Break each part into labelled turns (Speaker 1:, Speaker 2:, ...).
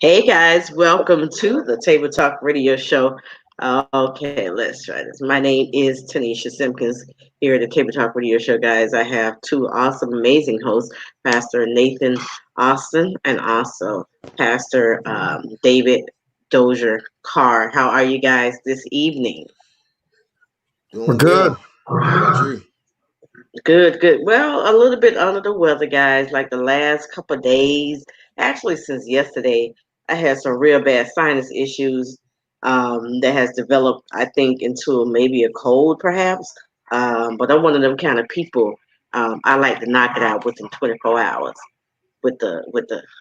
Speaker 1: Hey guys, welcome to the Table Talk Radio Show. Okay, let's try this. My name is Tanisha Simpkins here at the Table Talk Radio Show, guys. I have two awesome, amazing hosts, Pastor Nathan Austin and also Pastor David Dozier Carr. How are you guys this evening?
Speaker 2: We're
Speaker 3: Doing
Speaker 2: good.
Speaker 3: well. How about you?
Speaker 1: Good, good. Well, a little bit under the weather, guys. Like the last couple of days, actually since yesterday, I had some real bad sinus issues that has developed, I think, into maybe a cold, perhaps. But I'm one of them kind of people. I like to knock it out within 24 hours. I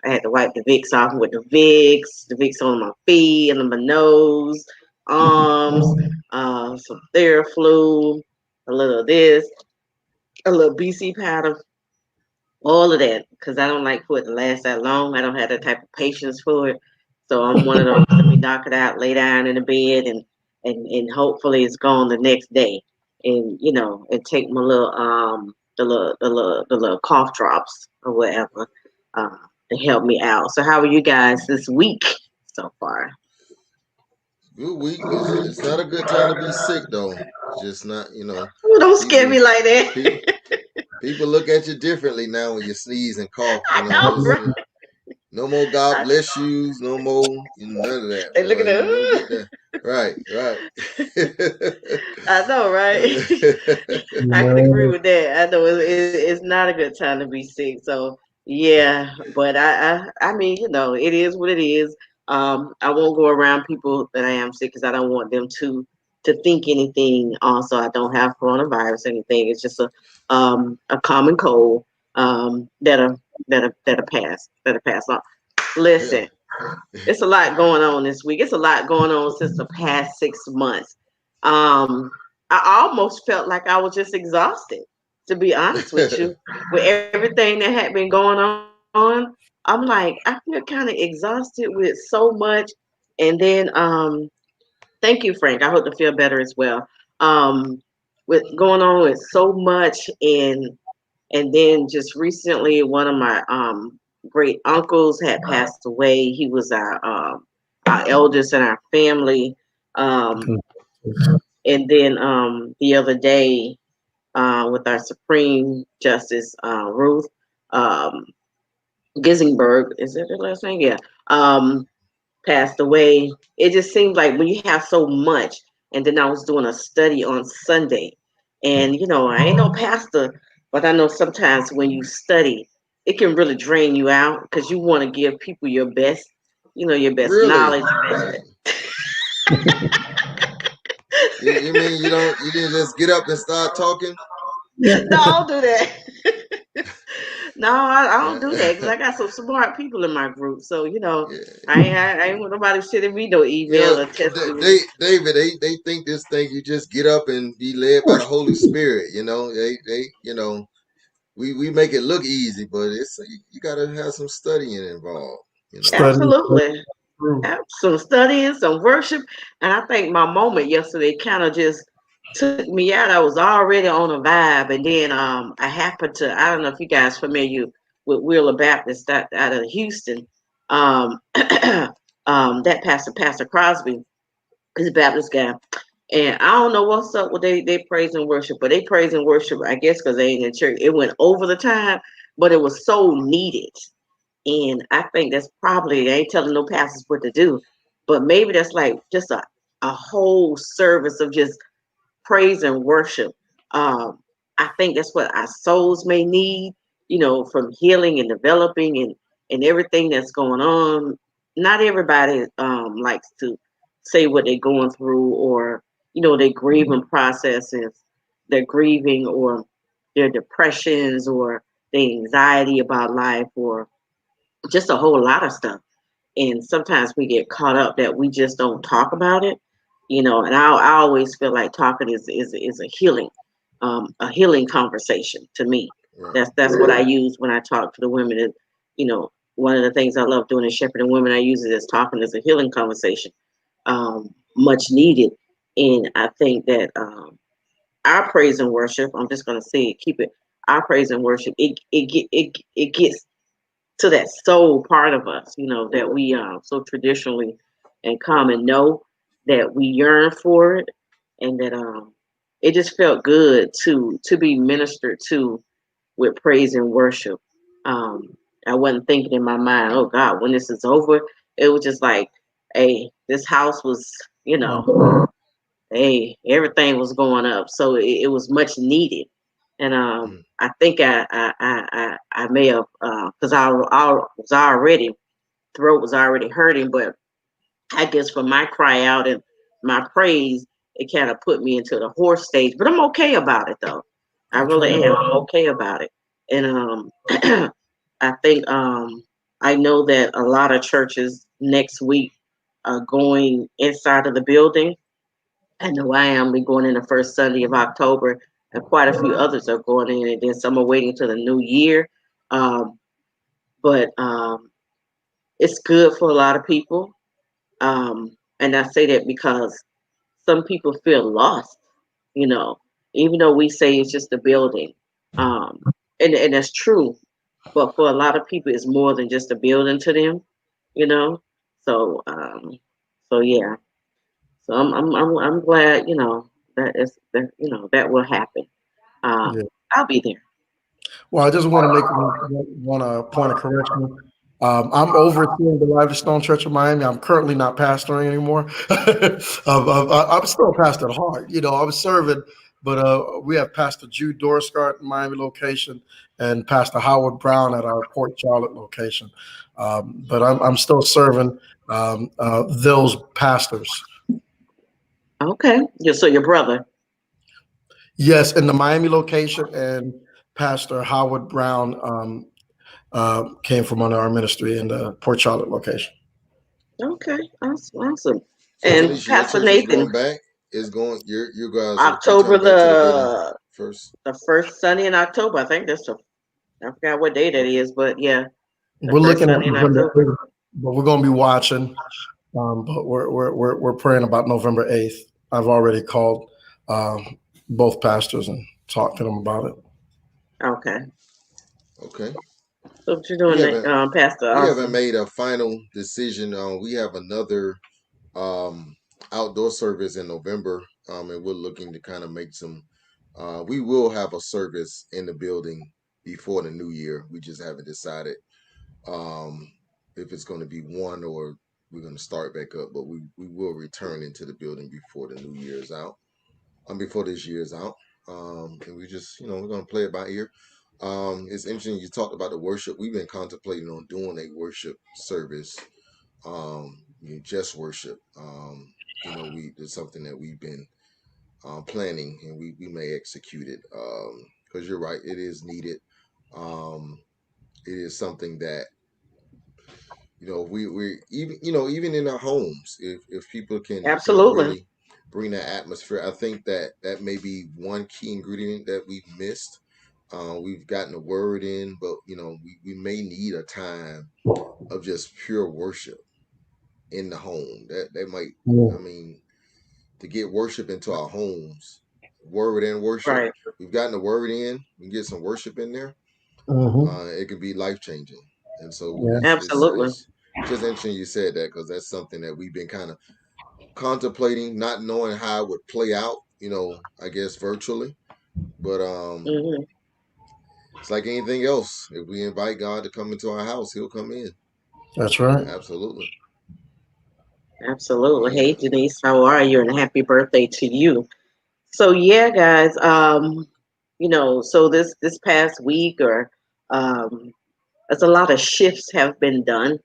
Speaker 1: had to wipe the Vicks off with the Vicks on my feet and on my nose, arms, some Theraflu, a little of this, a little BC powder, all of that, because I don't like for it to last that long. I don't have that type of patience for it. So I'm one of those, let me knock it out, lay down in the bed, and hopefully it's gone the next day. And and take my little the little cough drops or whatever uh, to help me out. So how are you guys this week so far?
Speaker 3: Good week. It's not a good time to be sick though. It's just not.
Speaker 1: Ooh, don't scare
Speaker 3: People
Speaker 1: me like
Speaker 3: people
Speaker 1: that.
Speaker 3: people look at you differently now when you sneeze and cough.
Speaker 1: I know,
Speaker 3: It's
Speaker 1: right?
Speaker 3: no more God
Speaker 1: I,
Speaker 3: bless yous. No more none of that.
Speaker 1: they look at
Speaker 3: You don't
Speaker 1: that.
Speaker 3: get that. Right. Right.
Speaker 1: I know, right? I can agree
Speaker 2: Yeah.
Speaker 1: with that. I know it's not a good time to be sick. So yeah, but I mean, it is what it is. I won't go around people that I am sick because I don't want them to think anything. Also, I don't have coronavirus or anything. It's just a common cold that'll pass on.
Speaker 3: Yeah.
Speaker 1: Listen, it's a lot going on this week. It's a lot going on since the past 6 months. Um, I almost felt like I was just exhausted, to be honest with you, with everything that had been going on. I'm like, I feel kind of exhausted with so much. And then, thank you, Frank. I hope to feel better as well. With going on with so much, and then just recently, one of my great uncles had passed away. He was our eldest in our family. Um, and then the other day, with our Supreme Justice Ruth um, Ginsburg, is that her last name? Yeah, passed away. It just seems like when you have so much, and then I was doing a study on Sunday, and I ain't no pastor, but I know sometimes when you study, it can really drain you out because you want to give people your best, your best
Speaker 3: Really?
Speaker 1: knowledge.
Speaker 3: Dang. You mean you didn't just get up and start talking?
Speaker 1: No, I don't do that. No, I don't do that because
Speaker 3: Yeah.
Speaker 1: I got some smart people in my group. So
Speaker 3: Yeah.
Speaker 1: I ain't want nobody sending me no
Speaker 3: You know,
Speaker 1: email or texting me.
Speaker 3: David, they think this thing you just get up and be led by the Holy Spirit. We make it look easy, but you got to have some studying involved. You know.
Speaker 2: Study.
Speaker 1: Absolutely.
Speaker 2: True.
Speaker 1: Some studying, some worship, and I think my moment yesterday kind of just took me out. I was already on a vibe, and then I happened to. I don't know if you guys familiar with Wheeler Baptist out of Houston. Um, that Pastor Crosby is a Baptist guy, and I don't know what's up with they praise and worship, but they praise and worship. I guess because they ain't in church, it went over the time, but it was so needed. And I think that's probably, they ain't telling no pastors what to do, but maybe that's like just a whole service of just praise and worship. Um, I think that's what our souls may need, from healing and developing and everything that's going on. Not everybody likes to say what they're going through or, their grieving processes, their grieving or their depressions or their anxiety about life or just a whole lot of stuff. And sometimes we get caught up that we just don't talk about it, and I always feel like talking is a healing conversation to me.
Speaker 3: Right.
Speaker 1: That's what I use when I talk to the women. And one of the things I love doing is shepherding women. I use it as talking as a healing conversation, much needed. And I think that our praise and worship, I'm just gonna say it, keep it. Our praise and worship, it gets to that soul part of us, that we so traditionally and common know that we yearn for it, and that it just felt good to be ministered to with praise and worship. I wasn't thinking in my mind, oh God, when this is over. It was just like, hey, this house was, hey, everything was going up, so it was much needed. And
Speaker 3: Mm.
Speaker 1: I think I may have, because I was already, throat was already hurting, but I guess for my cry out and my praise, it kind of put me into the hoarse stage. But I'm okay about it though. I
Speaker 4: That's
Speaker 1: really
Speaker 4: right.
Speaker 1: am. I'm okay about it. And I think I know that a lot of churches next week are going inside of the building. I know I am. We're going in the first Sunday of October, and quite a few others are going in, and then some are waiting till the new year. But it's good for a lot of people. And I say that because some people feel lost, you know, even though we say it's just a building. Um, and that's true. But for a lot of people, it's more than just a building to them, you know. So, so yeah. So I'm glad, that will happen.
Speaker 4: Yeah.
Speaker 1: I'll be there.
Speaker 4: Well, I just want to make one point of correction. I'm overseeing the Life of Stone Church of Miami. I'm currently not pastoring anymore. I'm still a pastor at heart. I'm serving, but we have Pastor Jude Dorscart in Miami location and Pastor Howard Brown at our Port Charlotte location. But I'm still serving those pastors.
Speaker 1: Okay. Yeah. So your brother.
Speaker 4: Yes, in the Miami location, and Pastor Howard Brown came from under our ministry in the Port Charlotte location.
Speaker 1: Okay. Awesome.
Speaker 3: So
Speaker 1: And
Speaker 3: Tanisha, your
Speaker 1: Pastor
Speaker 3: church is
Speaker 1: Nathan,
Speaker 3: going back. Is going. You guys are
Speaker 1: October
Speaker 3: returning back to the building first.
Speaker 1: the first Sunday in October. I think I forgot what day that
Speaker 3: Okay.
Speaker 1: is, but yeah, the
Speaker 4: We're
Speaker 1: first
Speaker 4: looking at
Speaker 1: Sunday in
Speaker 4: November
Speaker 1: October.
Speaker 4: 8th, but we're going to be watching. But we're praying about November 8th. I've already called both pastors and talked to them about it.
Speaker 1: Okay.
Speaker 3: Okay.
Speaker 1: So what you
Speaker 3: We
Speaker 1: doing,
Speaker 3: haven't
Speaker 1: Pastor
Speaker 3: we haven't
Speaker 1: Austin?
Speaker 3: made a final decision. We have another um, outdoor service in November, and we're looking to kind of make some. We will have a service in the building before the new year. We just haven't decided um, if it's going to be one or we're going to start back up. But we will return into the building before the new year is out. Before this year is out. And we just, we're going to play it by ear. It's interesting you talked about the worship. We've been contemplating on doing a worship service, just worship. It's something that we've been planning, and we may execute it, because you're right, it is needed. It is something that we even even in our homes, if people can
Speaker 1: Absolutely.
Speaker 3: really bring that atmosphere. I think that may be one key ingredient that we've missed. We've gotten the word in, but we may need a time of just pure worship in the home. That might, I mean, to get worship into our homes, word and worship.
Speaker 1: Right.
Speaker 3: We've gotten the word in. We can get some worship in there.
Speaker 4: Mm-hmm.
Speaker 3: It can be life changing. And so
Speaker 4: Yeah.
Speaker 1: Absolutely.
Speaker 3: it's just interesting you said that, because that's something that we've been kind of contemplating, not knowing how it would play out. I guess virtually, but
Speaker 1: Hmm.
Speaker 3: it's like anything else. If we invite God to come into our house, He'll come in.
Speaker 4: That's right.
Speaker 3: Absolutely.
Speaker 1: Absolutely.
Speaker 3: Yeah.
Speaker 1: Hey, Denise, how are you? And happy birthday to you. So yeah, guys. So this past week, or as a lot of shifts have been done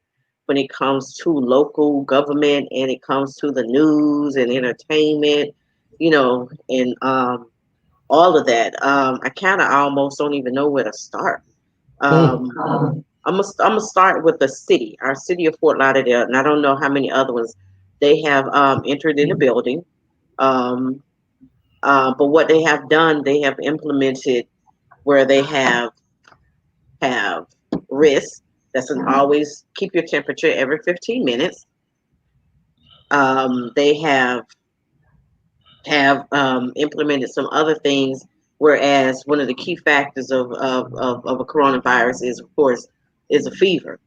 Speaker 1: when it comes to local government and it comes to the news and entertainment, and all of that. I kind of almost don't even know where to start.
Speaker 4: Mm.
Speaker 1: I'm gonna start with the city, our city of Fort Lauderdale, and I don't know how many other ones they have entered in the building. Um, but what they have done, they have implemented where they have wrist. That's an always keep your temperature every 15 minutes. They have implemented some other things. Whereas one of the key factors of a coronavirus is, of course, is a fever.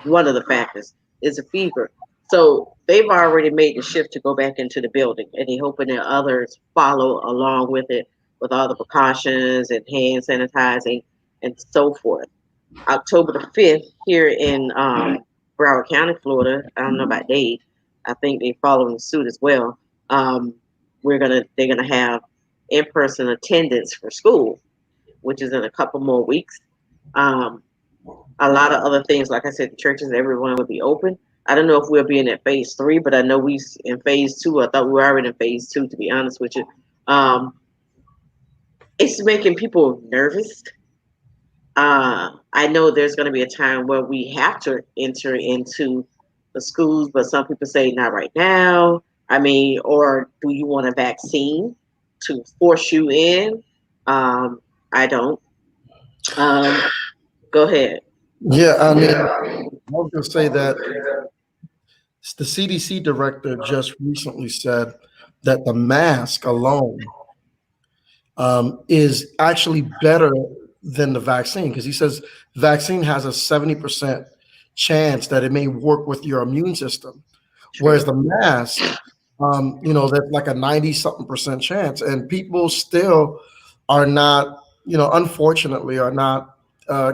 Speaker 1: One of the factors is a fever. So they've already made the shift to go back into the building, and they're hoping that others follow along with it, with all the precautions and hand sanitizing and so forth. October the 5th here in Broward County, Florida. I don't know about Dade. I think they're following suit as well. Um, they're gonna have in-person attendance for school, which is in a couple more weeks. Um, a lot of other things, like I said, the churches, everyone will be open. I don't know if we'll be in that phase 3, but I know we in phase 2. I thought we were already in phase 2, to be honest with you. It's making people nervous. I know there's going to be a time where we have to enter into the schools, but some people say not right now. I mean, or do you want a vaccine to force you in? I don't. Go ahead.
Speaker 4: Yeah, I mean, I was going to say that the CDC director just recently said that the mask alone is actually better than the vaccine, because he says vaccine has a 70% chance that it may work with your immune system, whereas the mask, that's like a 90 something percent chance, and people still are not, unfortunately, are not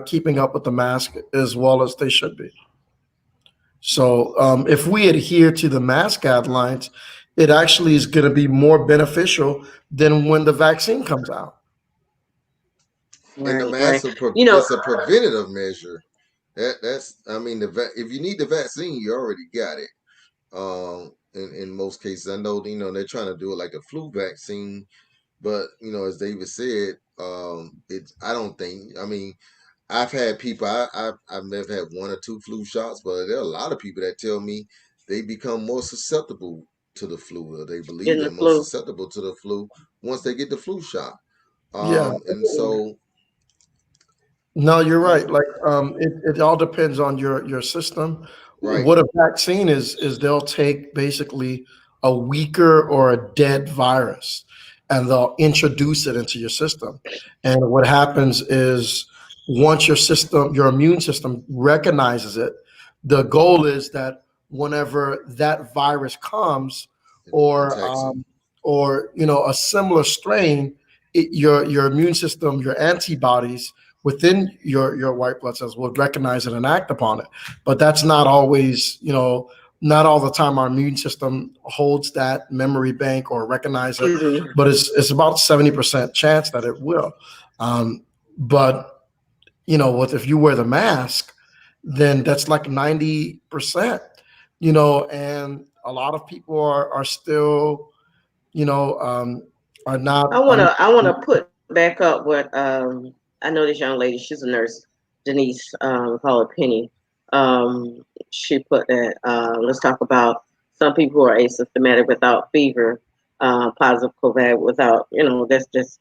Speaker 4: keeping up with the mask as well as they should be. So if we adhere to the mask guidelines, it actually is going to be more beneficial than when the vaccine comes out.
Speaker 3: And the
Speaker 1: Right, right.
Speaker 3: mask
Speaker 1: You know,
Speaker 3: it's a preventative measure. That's I mean if you need the vaccine, you already got it. In most cases, I know they're trying to do it like a flu vaccine, but as David said, it's I don't think. I mean, I've had people. I've never had 1 or 2 flu shots, but there are a lot of people that tell me they become more susceptible to the flu, or they believe
Speaker 1: in the
Speaker 3: they're more
Speaker 1: flu.
Speaker 3: susceptible to the flu once they get the flu shot.
Speaker 4: Yeah,
Speaker 3: And so
Speaker 4: no, you're right. Like it all depends on your system.
Speaker 3: right,
Speaker 4: What a vaccine is they'll take basically a weaker or a dead virus and they'll introduce it into your system. And what happens is once your immune system recognizes it, the goal is that whenever that virus comes,
Speaker 3: it
Speaker 4: or
Speaker 3: attacks them.
Speaker 4: a similar strain, your immune system, your antibodies within your white blood cells will recognize it and act upon it. But that's not always, not all the time our immune system holds that memory bank or recognize it,
Speaker 1: Excuse me.
Speaker 4: but it's about 70% chance that it will. But if you wear the mask, then that's like 90%, and a lot of people are still, you know, um, are not.
Speaker 1: I wanna put back up what I know this young lady. She's a nurse, Denise. Call her Penny. She put that. Let's talk about some people who are asymptomatic without fever, positive COVID without. That's just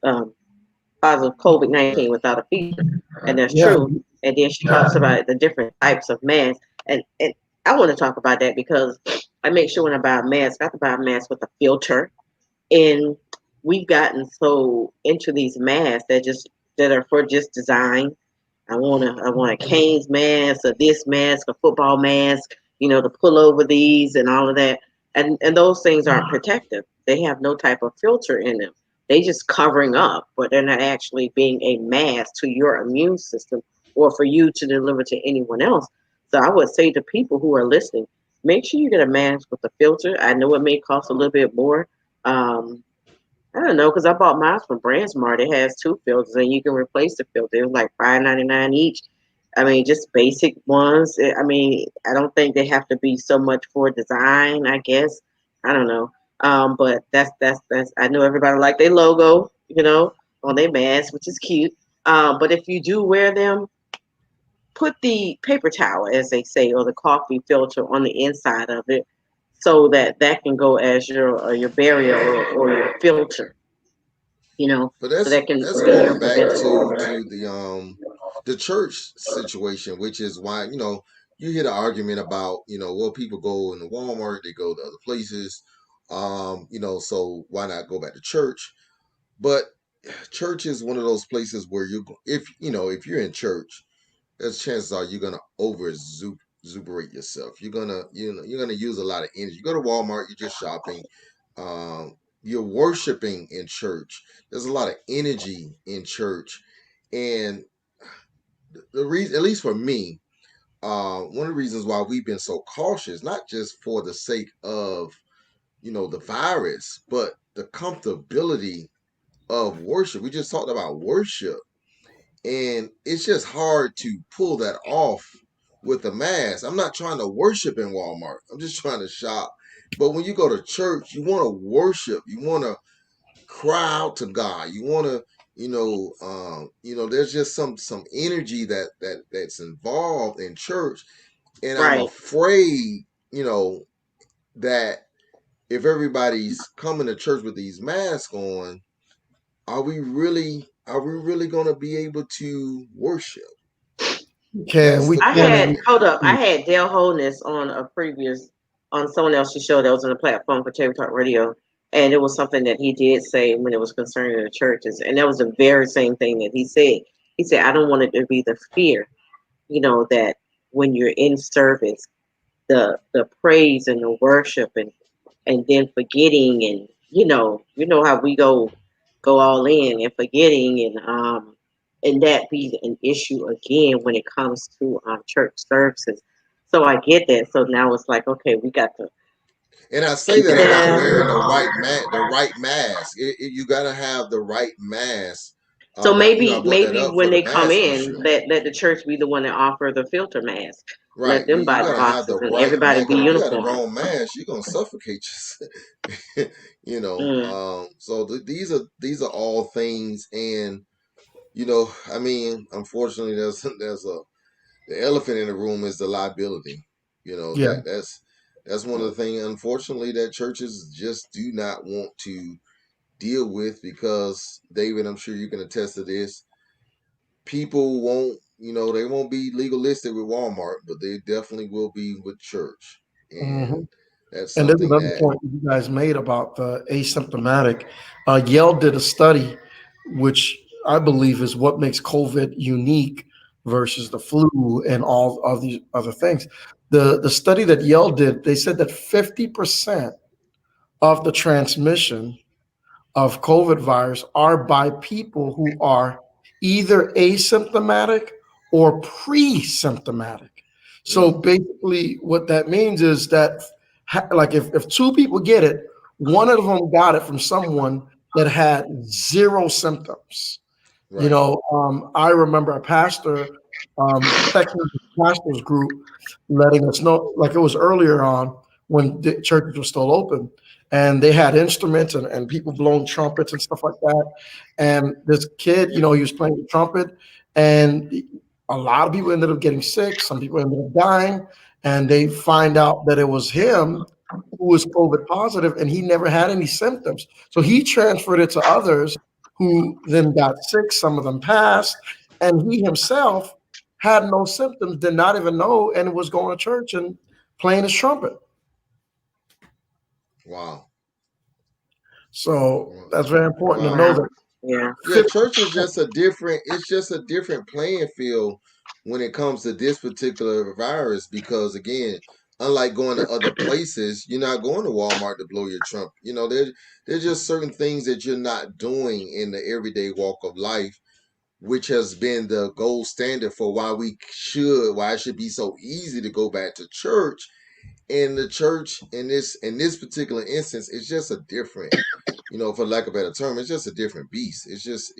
Speaker 1: positive COVID-19 without a fever, and that's
Speaker 4: Yeah,
Speaker 1: true. And then she talks about the different types of masks, and I want to talk about that because I make sure when I buy a mask, I have to buy a mask with a filter. And we've gotten so into these masks that are for just design. I want a Canes mask, or this mask, a football mask, to pull over these and all of that. And those things aren't protective. They have no type of filter in them. They just covering up, but they're not actually being a mask to your immune system or for you to deliver to anyone else. So I would say to people who are listening, make sure you get a mask with a filter. I know it may cost a little bit more. Um, I don't know, because I bought mine from BrandSmart. It has 2 filters, and you can replace the filter. It was like $5.99 each. I mean, just basic ones. I mean, I don't think they have to be so much for design. I guess I don't know. But that's. I know everybody like their logo, on their mask, which is cute. But if you do wear them, put the paper towel, as they say, or the coffee filter on the inside of it, so that can go as your barrier or your filter,
Speaker 3: But
Speaker 1: so that can
Speaker 3: that's
Speaker 1: be your
Speaker 3: going back
Speaker 1: preventative.
Speaker 3: to the church situation, which is why you hear the argument about well, people go into Walmart, they go to other places, so why not go back to church? But church is one of those places where if you're in church, there's chances are you're gonna exuberate yourself. You're gonna use a lot of energy. You go to Walmart, you're just shopping. You're worshiping in church. There's a lot of energy in church, and the reason, at least for me, one of the reasons why we've been so cautious, not just for the sake of the virus, but the comfortability of worship. We just talked about worship, and it's just hard to pull that off with a mask. I'm not trying to worship in Walmart. I'm just trying to shop. But when you go to church, you want to worship. You want to cry out to God. You want to, there's just some energy that's involved in church, and I'm
Speaker 1: Right.
Speaker 3: afraid, that if everybody's coming to church with these masks on, are we really going to be able to worship?
Speaker 4: Can
Speaker 3: That's
Speaker 4: we
Speaker 3: the
Speaker 1: I
Speaker 4: can
Speaker 1: had
Speaker 3: question.
Speaker 1: hold up. I had Dale Holness on someone else's show that was on the platform for Table Talk Radio, and it was something that he did say when it was concerning the churches, and that was the very same thing that he said. He said, "I don't want it to be the fear, that when you're in service, the praise and the worship and then forgetting and how we go all in and forgetting and that be an issue again when it comes to church services." So I get that. So now it's like, okay, we got to
Speaker 3: And I say
Speaker 1: keep
Speaker 3: that about wearing
Speaker 1: that.
Speaker 3: the right mask. You got to have the right mask.
Speaker 1: So
Speaker 3: I
Speaker 1: maybe
Speaker 3: brought that
Speaker 1: maybe
Speaker 3: up for
Speaker 1: when
Speaker 3: the
Speaker 1: they come
Speaker 3: mask
Speaker 1: in,
Speaker 3: issue.
Speaker 1: let the church be the one that offer the filter mask.
Speaker 3: Right.
Speaker 1: Let them
Speaker 3: You
Speaker 1: buy the
Speaker 3: got to have
Speaker 1: boxes
Speaker 3: the
Speaker 1: and
Speaker 3: right
Speaker 1: everybody
Speaker 3: mask.
Speaker 1: be
Speaker 3: 'Cause if you had the
Speaker 1: uniform.
Speaker 3: wrong mask, you're gonna suffocate yourself.
Speaker 1: Mm.
Speaker 3: So these are all things, and I mean, unfortunately, there's the elephant in the room is the liability.
Speaker 4: yeah.
Speaker 3: That's one of the things, unfortunately, that churches just do not want to deal with, because David, I'm sure you can attest to this. People won't, they won't be legalistic with Walmart, but they definitely will be with church,
Speaker 4: hmm
Speaker 3: and that's
Speaker 4: And there's
Speaker 3: something
Speaker 4: another
Speaker 3: that.
Speaker 4: point that you guys made about the asymptomatic. Yale did a study, which I believe is what makes COVID unique versus the flu and all of these other things. The study that Yale did, they said that 50% of the transmission of COVID virus are by people who are either asymptomatic or pre-symptomatic. So
Speaker 3: Mm,
Speaker 4: basically, what that means is that, like, if two people get it, one of them got it from someone that had zero symptoms.
Speaker 3: right.
Speaker 4: I remember a pastor texting the pastors group, letting us know, like it was earlier on when the churches were still open, and they had instruments and people blowing trumpets and stuff like that. And this kid, he was playing the trumpet, and a lot of people ended up getting sick. Some people ended up dying, and they find out that it was him who was COVID positive, and he never had any symptoms. So he transferred it to others who then got sick. Some of them passed, and he himself had no symptoms, did not even know, and was going to church and playing his trumpet.
Speaker 3: Wow.
Speaker 4: So that's very important to know
Speaker 3: Wow.
Speaker 1: Wow.
Speaker 4: that
Speaker 1: Yeah.
Speaker 3: Yeah,
Speaker 4: 50,
Speaker 3: church is just a different. It's just a different playing field when it comes to this particular virus. Because again, unlike going to other places, you're not going to Walmart to blow your trump. There's just certain things that you're not doing in the everyday walk of life, which has been the gold standard for why it should be so easy to go back to church. And the church in this particular instance, it's just a different, for lack of a better term, it's just a different beast. It's just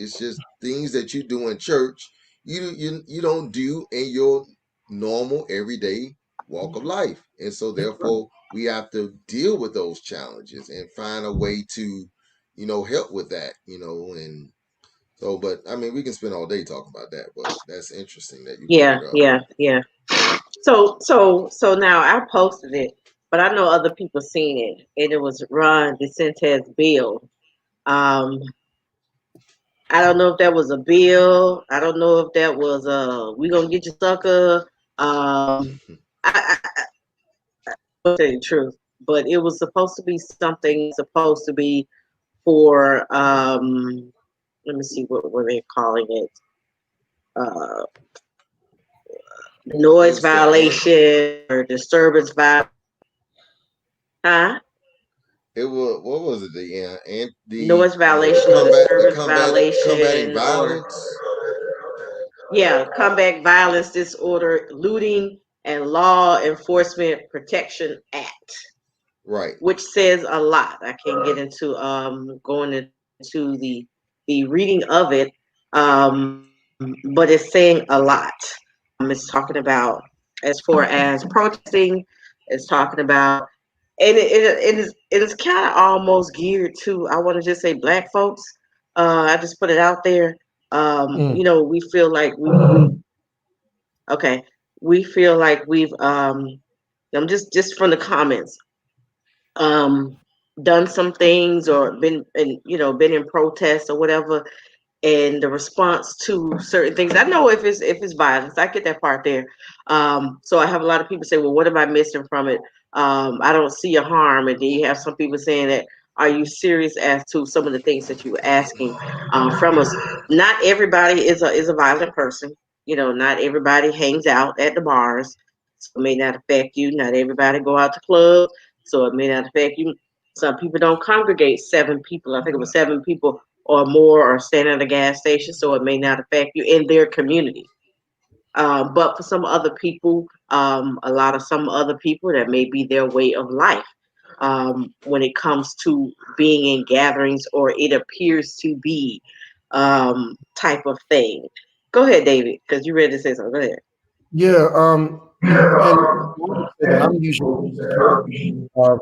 Speaker 3: things that you do in church, you don't do in your normal everyday walk of life. And so therefore we have to deal with those challenges and find a way to, help with that, and so, but I mean, we can spend all day talking about that, but that's interesting that you brought
Speaker 1: Yeah.
Speaker 3: it up.
Speaker 1: Yeah. Yeah. So now I posted it, but I know other people seen it, and it was Ron DeSantis' bill. Um, I don't know if that was a bill. I don't know if that was we gonna get you sucker. I will tell you the truth, but it was supposed to be something supposed to be for let me see what were they calling it. Uh, noise
Speaker 3: It's the
Speaker 1: violation or disturbance violation. Huh?
Speaker 3: it was what was it and
Speaker 1: Noise
Speaker 3: the
Speaker 1: violation or
Speaker 3: combat
Speaker 1: disturbance
Speaker 3: combating
Speaker 1: violation or
Speaker 3: violence.
Speaker 1: comeback violence disorder, looting and law enforcement protection act,
Speaker 3: Right.
Speaker 1: which says a lot. I can't get into going into the reading of it, but it's saying a lot. It's talking about as far as protesting. It's talking about, and it is kind of almost geared to, I want to just say, black folks. I just put it out there.
Speaker 4: Mm.
Speaker 1: We feel like okay, we feel like we've I'm just from the comments, um done some things or been in protests or whatever, and the response to certain things. I know if it's violence, I get that part there. So I have a lot of people say, well, what am I missing from it? I don't see a harm. And then you have some people saying that, are you serious as to some of the things that you were asking from us? Not everybody is a violent person. Not everybody hangs out at the bars, so it may not affect you. Not everybody go out to clubs, so it may not affect you. Some people don't congregate 7 people. I think it was 7 people or more, or stand at a gas station, so it may not affect you in their community. But for some other people, some other people, that may be their way of life when it comes to being in gatherings, or it appears to be type of thing. Go ahead, David, because you ready to say something. Go ahead.
Speaker 4: Yeah, and I would say that I'm usually supportive of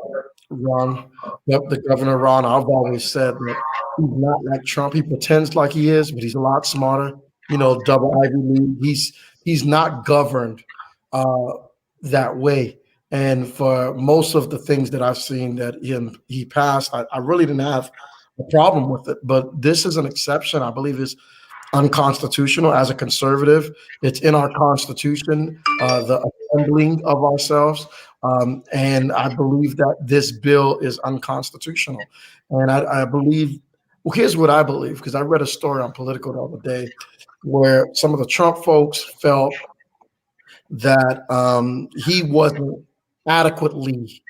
Speaker 4: Ron, the governor Ron. I've always said that he's not like Trump. He pretends like he is, but he's a lot smarter. Double Ivy League. He's not governed uh, that way. And for most of the things that I've seen that he passed, I really didn't have a problem with it. But this is an exception. I believe is unconstitutional as a conservative. It's in our constitution, the assembling of ourselves. And I believe that this bill is unconstitutional. And I believe, well, here's what I believe, because I read a story on Politico the other day where some of the Trump folks felt that he wasn't adequately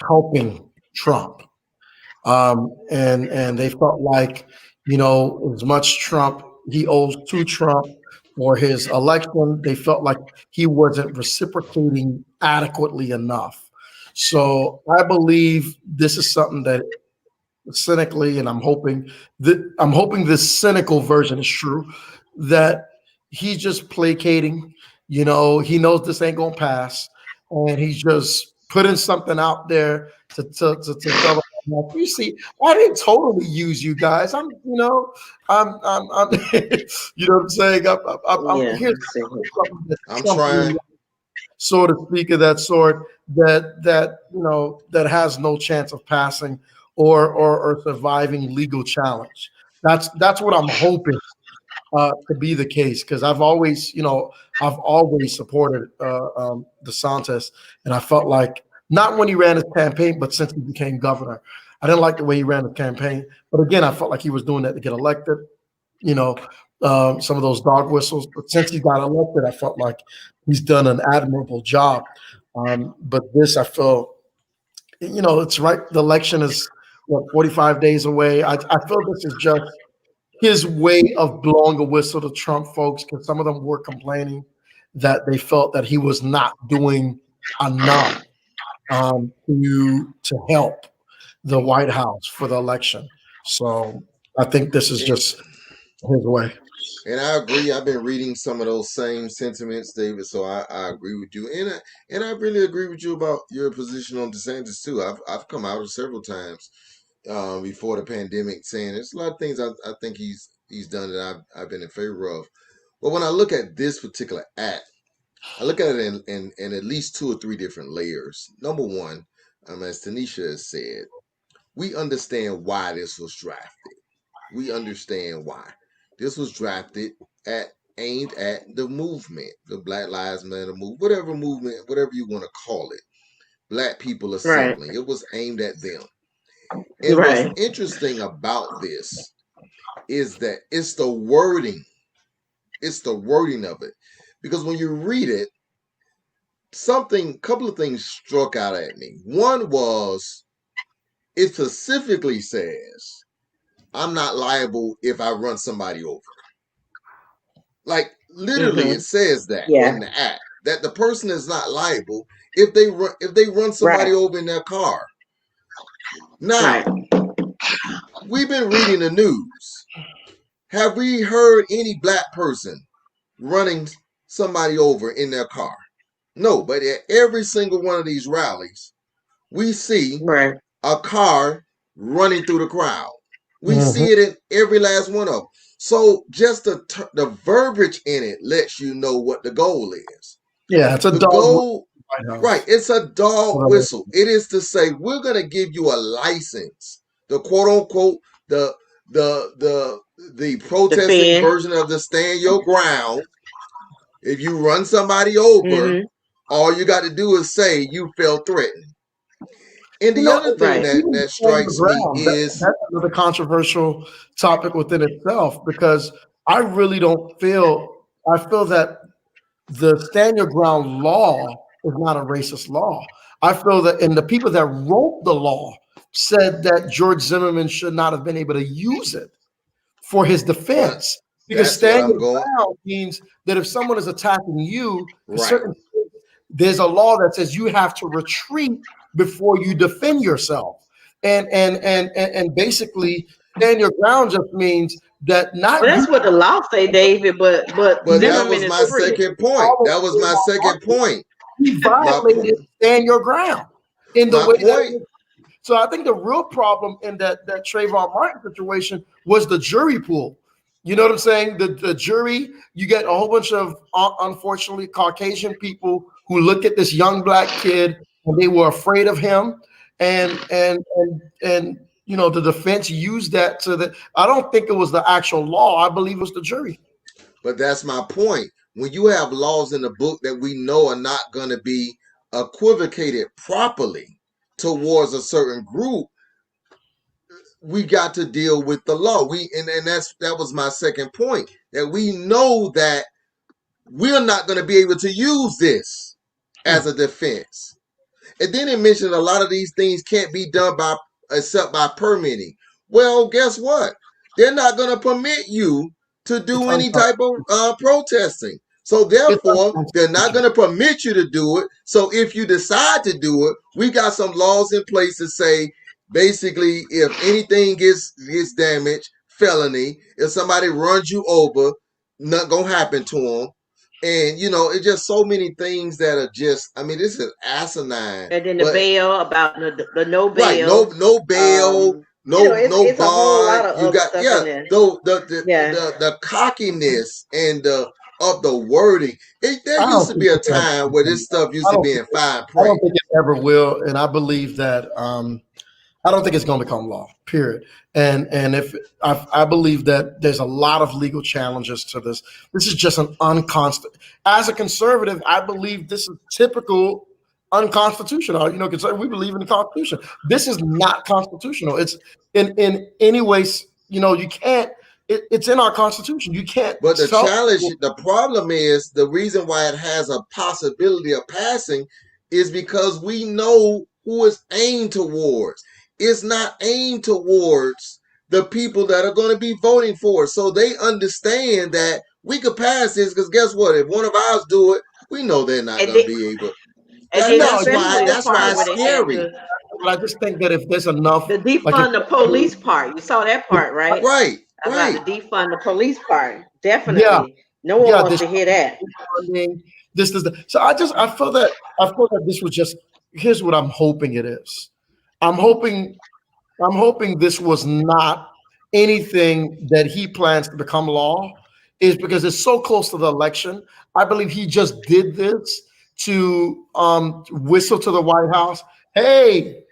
Speaker 4: helping Trump. And they felt like, as much Trump he owes to Trump for his election, they felt like he wasn't reciprocating adequately enough. So I believe this is something that cynically, and I'm hoping this cynical version is true, that he's just placating. He knows this ain't gonna pass, and he's just putting something out there to tell. You see, I didn't totally use you guys. I'm you know what I'm saying? I'm
Speaker 1: Yeah.
Speaker 4: here's
Speaker 1: See.
Speaker 4: something that
Speaker 3: I'm
Speaker 4: Trump,
Speaker 3: trying.
Speaker 4: so to speak, of that sort that has no chance of passing or surviving legal challenge. That's what I'm hoping to be the case, because I've always supported DeSantis, and I felt like, not when he ran his campaign, but since he became governor, I didn't like the way he ran the campaign. But again, I felt like he was doing that to get elected. You know, some of those dog whistles. But since he got elected, I felt like he's done an admirable job. But this, I feel, it's right. The election is 45 days away. I feel this is just his way of blowing a whistle to Trump folks, because some of them were complaining that they felt that he was not doing enough to help the White House for the election. So I think this is
Speaker 3: And,
Speaker 4: just his way.
Speaker 3: and I agree. I've been reading some of those same sentiments, David. So I agree with you, and I really agree with you about your position on DeSantis too. I've come out several times before the pandemic saying there's a lot of things I think he's done that I've been in favor of. But when I look at this particular act, I look at it in at least 2 or 3 different layers. Number one, as Tanisha has said, we understand why this was drafted. We understand why this was drafted aimed at the movement, the Black Lives Matter movement, whatever movement, whatever you want to call it. Black people
Speaker 1: Right.
Speaker 3: assembling. It was aimed at them. And what's
Speaker 1: Right.
Speaker 3: interesting about this is that it's the wording. It's the wording of it. Because when you read it, couple of things struck out at me. One was it specifically says I'm not liable if I run somebody over. Like literally, it says that in the act that the person is not liable if they run somebody over in their car. Now, we've been reading the news. Have we heard any black person running somebody over in their car? No, but at every single one of these rallies, we see a car running through the crowd. We see it in every last one of them. So just the verbiage in it lets you know what the goal is.
Speaker 4: Yeah, it's a dog.
Speaker 3: Right, it's a dog whistle. It is to say we're going to give you a license, the quote unquote the protesting version of the stand your ground. If you run somebody over, all you got to do is say you felt threatened. And the other thing that strikes me is
Speaker 4: that's another controversial topic within itself, because I really don't feel I feel that the stand your ground law is not a racist law. I feel that, and the people that wrote the law said that George Zimmerman should not have been able to use it for his defense. Because stand your ground means that if someone is attacking you, there's a law that says you have to retreat before you defend yourself. And basically stand your ground just means that not.
Speaker 1: Well, that's what the law say, David. But
Speaker 3: that was my second point. That was my second point.
Speaker 4: He violated stand your ground in the way that. So I think the real problem in that Trayvon Martin situation was the jury pool. You know what I'm saying? The jury, you get a whole bunch of unfortunately Caucasian people who look at this young black kid and they were afraid of him, and you know, the defense used that to the. I don't think it was the actual law. I believe it was the jury.
Speaker 3: But that's my point. When you have laws in the book that we know are not going to be equivocated properly towards a certain group, we got to deal with the law. That was my second point, that we know that we're not going to be able to use this as a defense. And then it mentioned a lot of these things can't be done except by permitting. Well, guess what? They're not going to permit you to do any type of protesting. So therefore, they're not going to permit you to do it. So if you decide to do it, we got some laws in place to say, basically, if anything gets damaged, felony. If somebody runs you over, not gonna happen to them. And you know, it's just so many things that are just. I mean, this is asinine.
Speaker 1: And then the bail about the no bail,
Speaker 3: right? No bail, no bond. You got the cockiness and the wording. There used to be a time where this stuff used to be in fine print.
Speaker 4: I don't think it ever will, and I believe that. I don't think it's going to become law, period. And if I believe that there's a lot of legal challenges to this. This is just an as a conservative, I believe this is typical unconstitutional. You know, we believe in the Constitution. This is not constitutional. It's in any ways, you know, you can't. It's in our Constitution. You can't.
Speaker 3: But the problem is the reason why it has a possibility of passing is because we know who it's aimed towards. It's not aimed towards the people that are going to be voting for it. So they understand that we could pass this because guess what? If one of ours do it, we know they're not going to be able. That's why it's scary.
Speaker 4: But I just think that if there's enough,
Speaker 1: the defund the police part, you saw that part, right?
Speaker 3: Right.
Speaker 1: About the defund the police part, definitely. Yeah. No one wants to hear that.
Speaker 4: So I feel that this was just. Here's what I'm hoping it is. I'm hoping this was not anything that he plans to become law, is because it's so close to the election. I believe he just did this to whistle to the White House. Hey,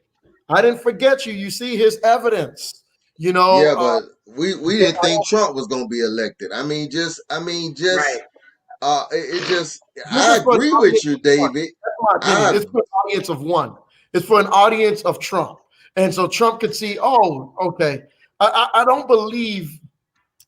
Speaker 4: I didn't forget you. You see his evidence. You know.
Speaker 3: Yeah, but we didn't think Trump was going to be elected. I mean, right. I agree with you, David.
Speaker 4: It's for an audience of one. It's for an audience of Trump. And so Trump could see, oh, okay. I don't believe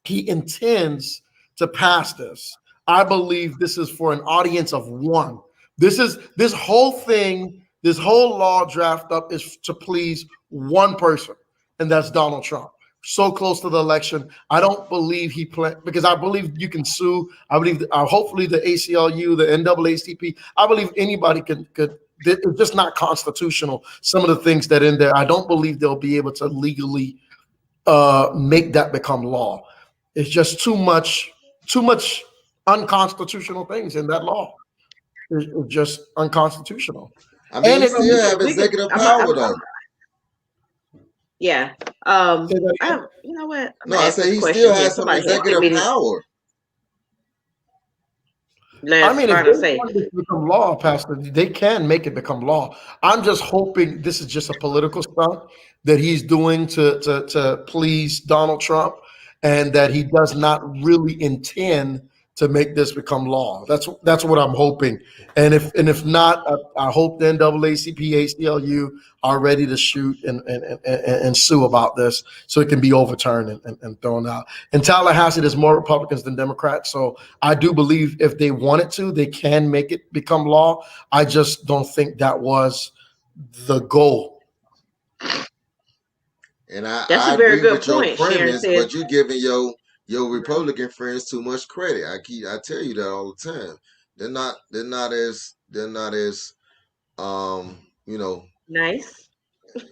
Speaker 4: he intends to pass this. I believe this is for an audience of one. This whole thing, this whole law draft up is to please one person, and that's Donald Trump. So close to the election, I don't believe he planned, because I believe you can sue. I believe hopefully the ACLU, the NAACP, I believe anybody could. It's just not constitutional. Some of the things that in there, I don't believe they'll be able to legally make that become law. It's just too much unconstitutional things in that law. It's just unconstitutional.
Speaker 3: I mean,
Speaker 4: And
Speaker 3: you
Speaker 4: it-
Speaker 3: still have executive power, though.
Speaker 1: Yeah.
Speaker 4: Say that again?
Speaker 1: You know what? I'm
Speaker 3: No,
Speaker 1: gonna
Speaker 3: I
Speaker 1: ask
Speaker 3: say
Speaker 1: this
Speaker 3: he
Speaker 1: question
Speaker 3: still
Speaker 1: here.
Speaker 3: has some
Speaker 1: Somebody had
Speaker 3: executive
Speaker 1: me
Speaker 3: power.
Speaker 1: last
Speaker 4: I mean, if
Speaker 1: Friday
Speaker 4: they
Speaker 1: say,
Speaker 4: want it to become law, Pastor, they can make it become law. I'm just hoping this is just a political stunt that he's doing to please Donald Trump, and that he does not really intend to make this become law. That's what I'm hoping. And if not, I hope the NAACP, ACLU are ready to shoot and sue about this, so it can be overturned and thrown out. In Tallahassee, there's more Republicans than Democrats, so I do believe if they wanted to, they can make it become law. I just don't think that was the goal.
Speaker 3: And
Speaker 1: that's
Speaker 3: I
Speaker 1: a very
Speaker 3: agree
Speaker 1: good
Speaker 3: with your
Speaker 1: point. Sharon
Speaker 3: premise,
Speaker 1: says,
Speaker 3: but you giving your Republican friends too much credit. I tell you that all the time. They're not as you know,
Speaker 1: nice.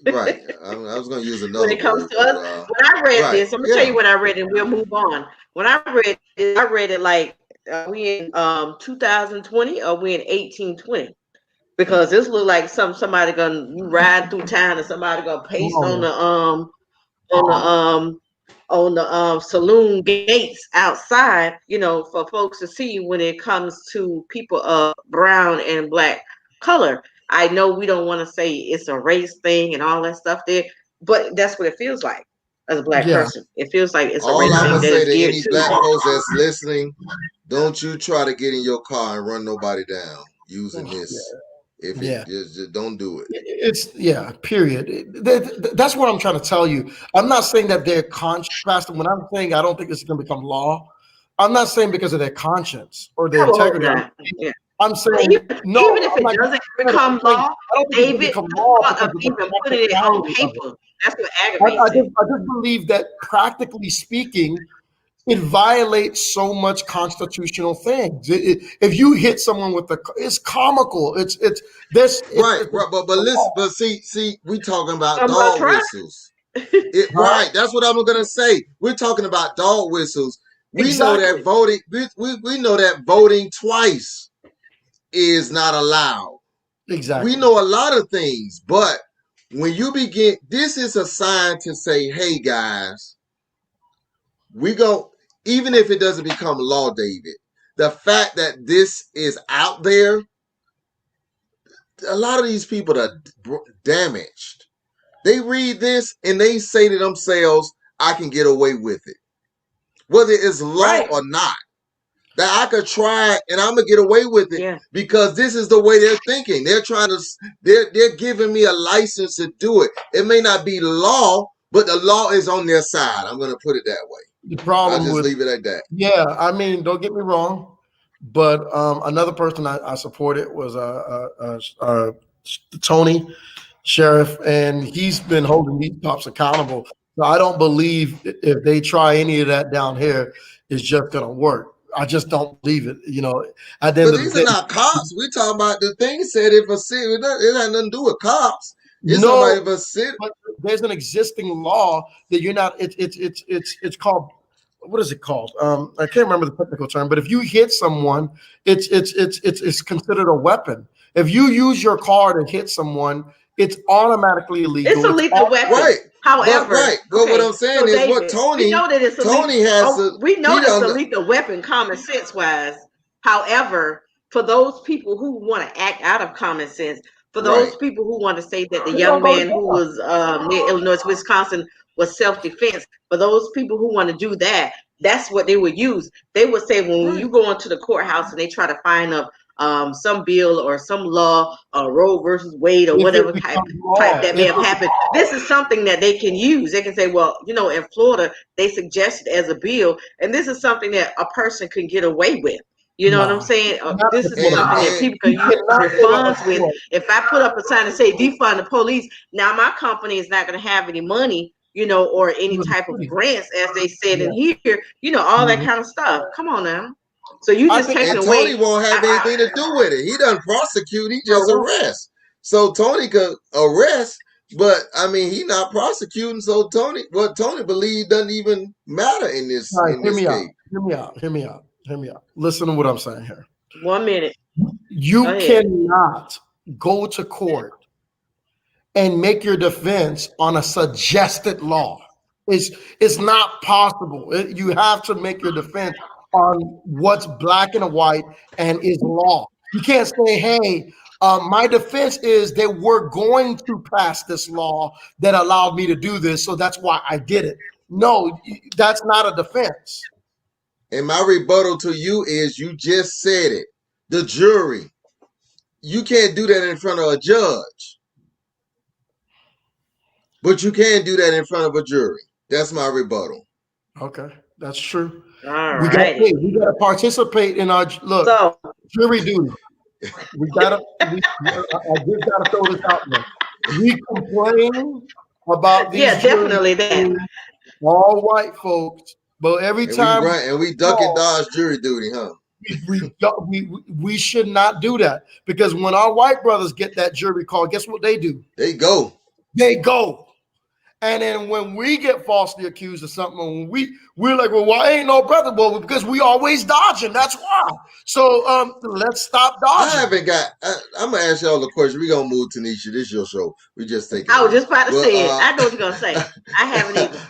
Speaker 3: right. I was gonna use
Speaker 1: When
Speaker 3: another
Speaker 1: it comes
Speaker 3: word,
Speaker 1: to
Speaker 3: but
Speaker 1: us, when I read
Speaker 3: right,
Speaker 1: this, I'm gonna tell
Speaker 3: yeah.
Speaker 1: you what I read, and we'll move on. When I read it like we in 2020 or we in 1820, because this look like somebody gonna you ride through town and somebody gonna paste on the saloon gates outside, for folks to see when it comes to people of brown and black color. I know we don't want to say it's a race thing and all that stuff there, but that's what it feels like as a black
Speaker 4: Yeah.
Speaker 1: person. It feels like it's a
Speaker 3: All
Speaker 1: race
Speaker 3: I'm
Speaker 1: thing
Speaker 3: gonna
Speaker 1: that
Speaker 3: say
Speaker 1: is
Speaker 3: to
Speaker 1: geared
Speaker 3: any
Speaker 1: to.
Speaker 3: black folks that's listening, don't you try to get in your car and run nobody down using this. If
Speaker 4: Yeah.
Speaker 3: it just don't do it.
Speaker 4: It's period. That's what I'm trying to tell you. I'm not saying that they're Pastor. When I'm saying I don't think this is going to become law, I'm not saying because of their conscience or their
Speaker 1: I will hope
Speaker 4: integrity.
Speaker 1: not. Yeah.
Speaker 4: I'm saying
Speaker 1: Even
Speaker 4: no.
Speaker 1: if
Speaker 4: I'm
Speaker 1: it
Speaker 4: not-
Speaker 1: doesn't become law,
Speaker 4: I don't think it's
Speaker 1: David,
Speaker 4: going to become
Speaker 1: the
Speaker 4: law
Speaker 1: thought
Speaker 4: because
Speaker 1: of
Speaker 4: of
Speaker 1: even
Speaker 4: the
Speaker 1: putting it on
Speaker 4: practicality of it.
Speaker 1: paper, that's what aggravates it.
Speaker 4: I just believe that practically speaking, it violates so much constitutional things. If you hit someone with it's comical. It's this.
Speaker 3: Right, but listen, but see, we talking about
Speaker 1: Some must
Speaker 3: dog
Speaker 1: try.
Speaker 3: whistles. Right, that's what I'm gonna say. We're talking about dog whistles. We know that voting. We know that voting twice is not allowed.
Speaker 4: Exactly.
Speaker 3: We know a lot of things, but when you begin, this is a sign to say, "Hey guys, even if it doesn't become law, David, the fact that this is out there, a lot of these people are damaged. They read this and they say to themselves, I can get away with it. Whether it's law or not. That I could try and I'm going to get away with it because this is the way they're thinking. They're they're giving me a license to do it. It may not be law, but the law is on their side. I'm going to put it that way.
Speaker 4: The problem
Speaker 3: I'll just leave it at that.
Speaker 4: Yeah, I mean, don't get me wrong, but another person I supported was Tony Sheriff, and he's been holding these cops accountable. So I don't believe if they try any of that down here, it's just going to work. I just don't believe it. At the end
Speaker 3: But
Speaker 4: of
Speaker 3: these
Speaker 4: the
Speaker 3: are
Speaker 4: day,
Speaker 3: not cops. We talking about the thing said if a city, it had nothing to do with cops. It's
Speaker 4: no,
Speaker 3: somebody if a city.
Speaker 4: but there's an existing law that you're not. It's called. What is it called? I can't remember the technical term, but if you hit someone, it's considered a weapon. If you use your car to hit someone, it's automatically illegal.
Speaker 1: It's a lethal weapon.
Speaker 3: Right.
Speaker 1: However,
Speaker 3: but what I'm saying is
Speaker 1: David,
Speaker 3: what Tony
Speaker 1: we know that it's we know it's a lethal weapon, common sense wise. However, for those people who want to act out of common sense, for those people who want to say that the young man who was near Illinois, Wisconsin was self-defense, for those people who want to do that, that's what they would use. They would say when you go into the courthouse and they try to find up some bill or some law, Roe versus Wade or whatever type that may have happened. This is something that they can use. They can say, well, in Florida, they suggested as a bill, and this is something that a person can get away with. You know what I'm
Speaker 4: Nah,
Speaker 1: saying?
Speaker 4: not
Speaker 1: This is
Speaker 3: And,
Speaker 1: something
Speaker 4: defund.
Speaker 1: that
Speaker 3: and
Speaker 1: people can
Speaker 4: You
Speaker 1: use
Speaker 4: cannot
Speaker 1: the
Speaker 4: say that
Speaker 1: funds with.
Speaker 4: before.
Speaker 1: If I put up a sign and say defund the police, now my company is not going to have any money, or any type of grants, as they said in
Speaker 4: Yeah.
Speaker 1: here, all that
Speaker 4: Mhm.
Speaker 1: kind of stuff. Come on now. So you
Speaker 4: I
Speaker 1: just
Speaker 4: think
Speaker 1: taking
Speaker 3: and Tony
Speaker 1: away.
Speaker 3: won't have anything to do with it. He doesn't prosecute, he just
Speaker 4: so.
Speaker 3: arrests. So Tony could arrest, but I mean he not prosecuting, so what Tony believes doesn't even matter in
Speaker 4: All
Speaker 3: this
Speaker 4: right,
Speaker 3: in
Speaker 4: hear
Speaker 3: this
Speaker 4: me out.
Speaker 3: case.
Speaker 4: Hear me out. Hear me out. Hear me out. Listen to what I'm saying here.
Speaker 1: 1 minute. Go
Speaker 4: You
Speaker 1: ahead.
Speaker 4: cannot go to court and make your defense on a suggested law. It's not possible. You have to make your defense on what's black and white and is law. You can't say, hey, my defense is that we're going to pass this law that allowed me to do this, so that's why I did it. No, that's not a defense.
Speaker 3: And my rebuttal to you is you just said it. The jury. You can't do that in front of a judge. But you can do that in front of a jury. That's my rebuttal.
Speaker 4: Okay, that's true.
Speaker 1: All
Speaker 4: We got
Speaker 1: righty.
Speaker 4: to participate in our
Speaker 1: So
Speaker 4: jury duty. We gotta. I just gotta throw this out there. We complain about these
Speaker 1: yeah, definitely that.
Speaker 4: juries, all white folks, but every
Speaker 3: And we
Speaker 4: time
Speaker 3: run and we duck and dodge jury duty, huh?
Speaker 4: we should not do that, because when our white brothers get that jury call, guess what they do?
Speaker 3: They go.
Speaker 4: They go. And then when we get falsely accused of something, we're like, well, why ain't no brother? Well, because we always dodging. That's why. So let's stop dodging.
Speaker 3: I haven't got. I'm gonna ask y'all a question. We gonna move to Nisha. This is your show. We just taking.
Speaker 1: I was just about to
Speaker 3: But,
Speaker 1: say it. I know what you're gonna say. I haven't either.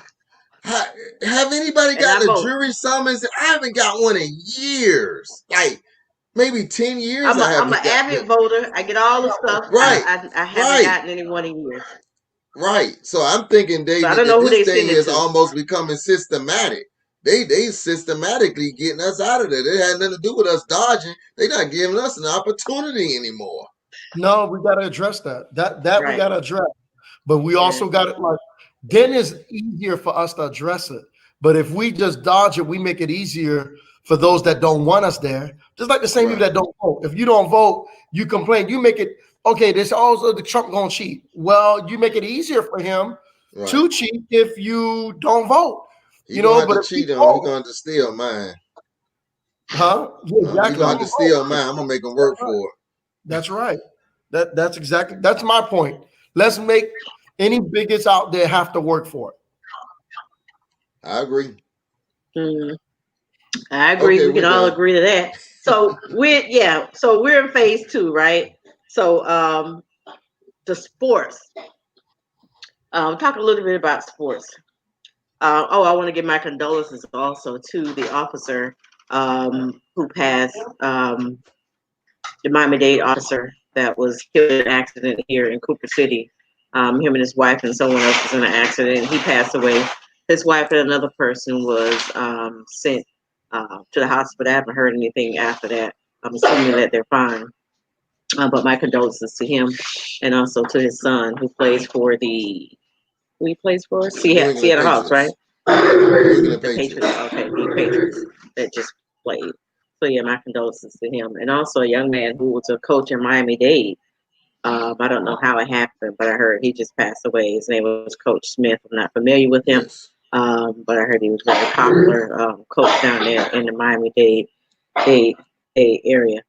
Speaker 3: Have anybody got a jury summons? I haven't got one in years. Like maybe 10 years.
Speaker 1: I'm an avid voter. I get all the stuff.
Speaker 3: Right.
Speaker 1: I haven't gotten anyone in years.
Speaker 3: Right. So I'm thinking, David,
Speaker 1: So I don't know who
Speaker 3: this
Speaker 1: they
Speaker 3: thing
Speaker 1: send it
Speaker 3: is
Speaker 1: to.
Speaker 3: almost becoming systematic. They systematically getting us out of there. They had nothing to do with us dodging. They're not giving us an opportunity anymore.
Speaker 4: No, we got to address that. That
Speaker 1: Right.
Speaker 4: we got to address. But we also got it like, then it's easier for us to address it. But if we just dodge it, we make it easier for those that don't want us there. Just like the same people that don't vote. If you don't vote, you complain. You make it, okay, this also the Trump gonna cheat. Well, you make it easier for him to cheat if you don't vote.
Speaker 3: He gonna have to cheat on. He gonna have to steal mine.
Speaker 4: Huh? Yeah, exactly.
Speaker 3: He gonna have to steal mine. I'm gonna make him work for it.
Speaker 4: That's right. That's exactly, that's my point. Let's make any bigots out there have to work for it.
Speaker 3: I agree.
Speaker 1: I agree.
Speaker 3: Okay,
Speaker 1: we can all agree to that. So we're in phase 2, right? So the sports. Talk a little bit about sports. I want to give my condolences also to the officer who passed, the Miami-Dade officer that was killed in an accident here in Cooper City. Him and his wife and someone else was in an accident. He passed away. His wife and another person was sent to the hospital. I haven't heard anything after that. I'm assuming that they're fine. But my condolences to him and also to his son who plays for Seattle Hawks, right? The Patriots. Okay, the Patriots that just played. So yeah, my condolences to him. And also a young man who was a coach in Miami-Dade. I don't know how it happened, but I heard he just passed away. His name was Coach Smith. I'm not familiar with him.
Speaker 3: Yes.
Speaker 1: But I heard he was a very popular coach down there in the Miami-Dade area.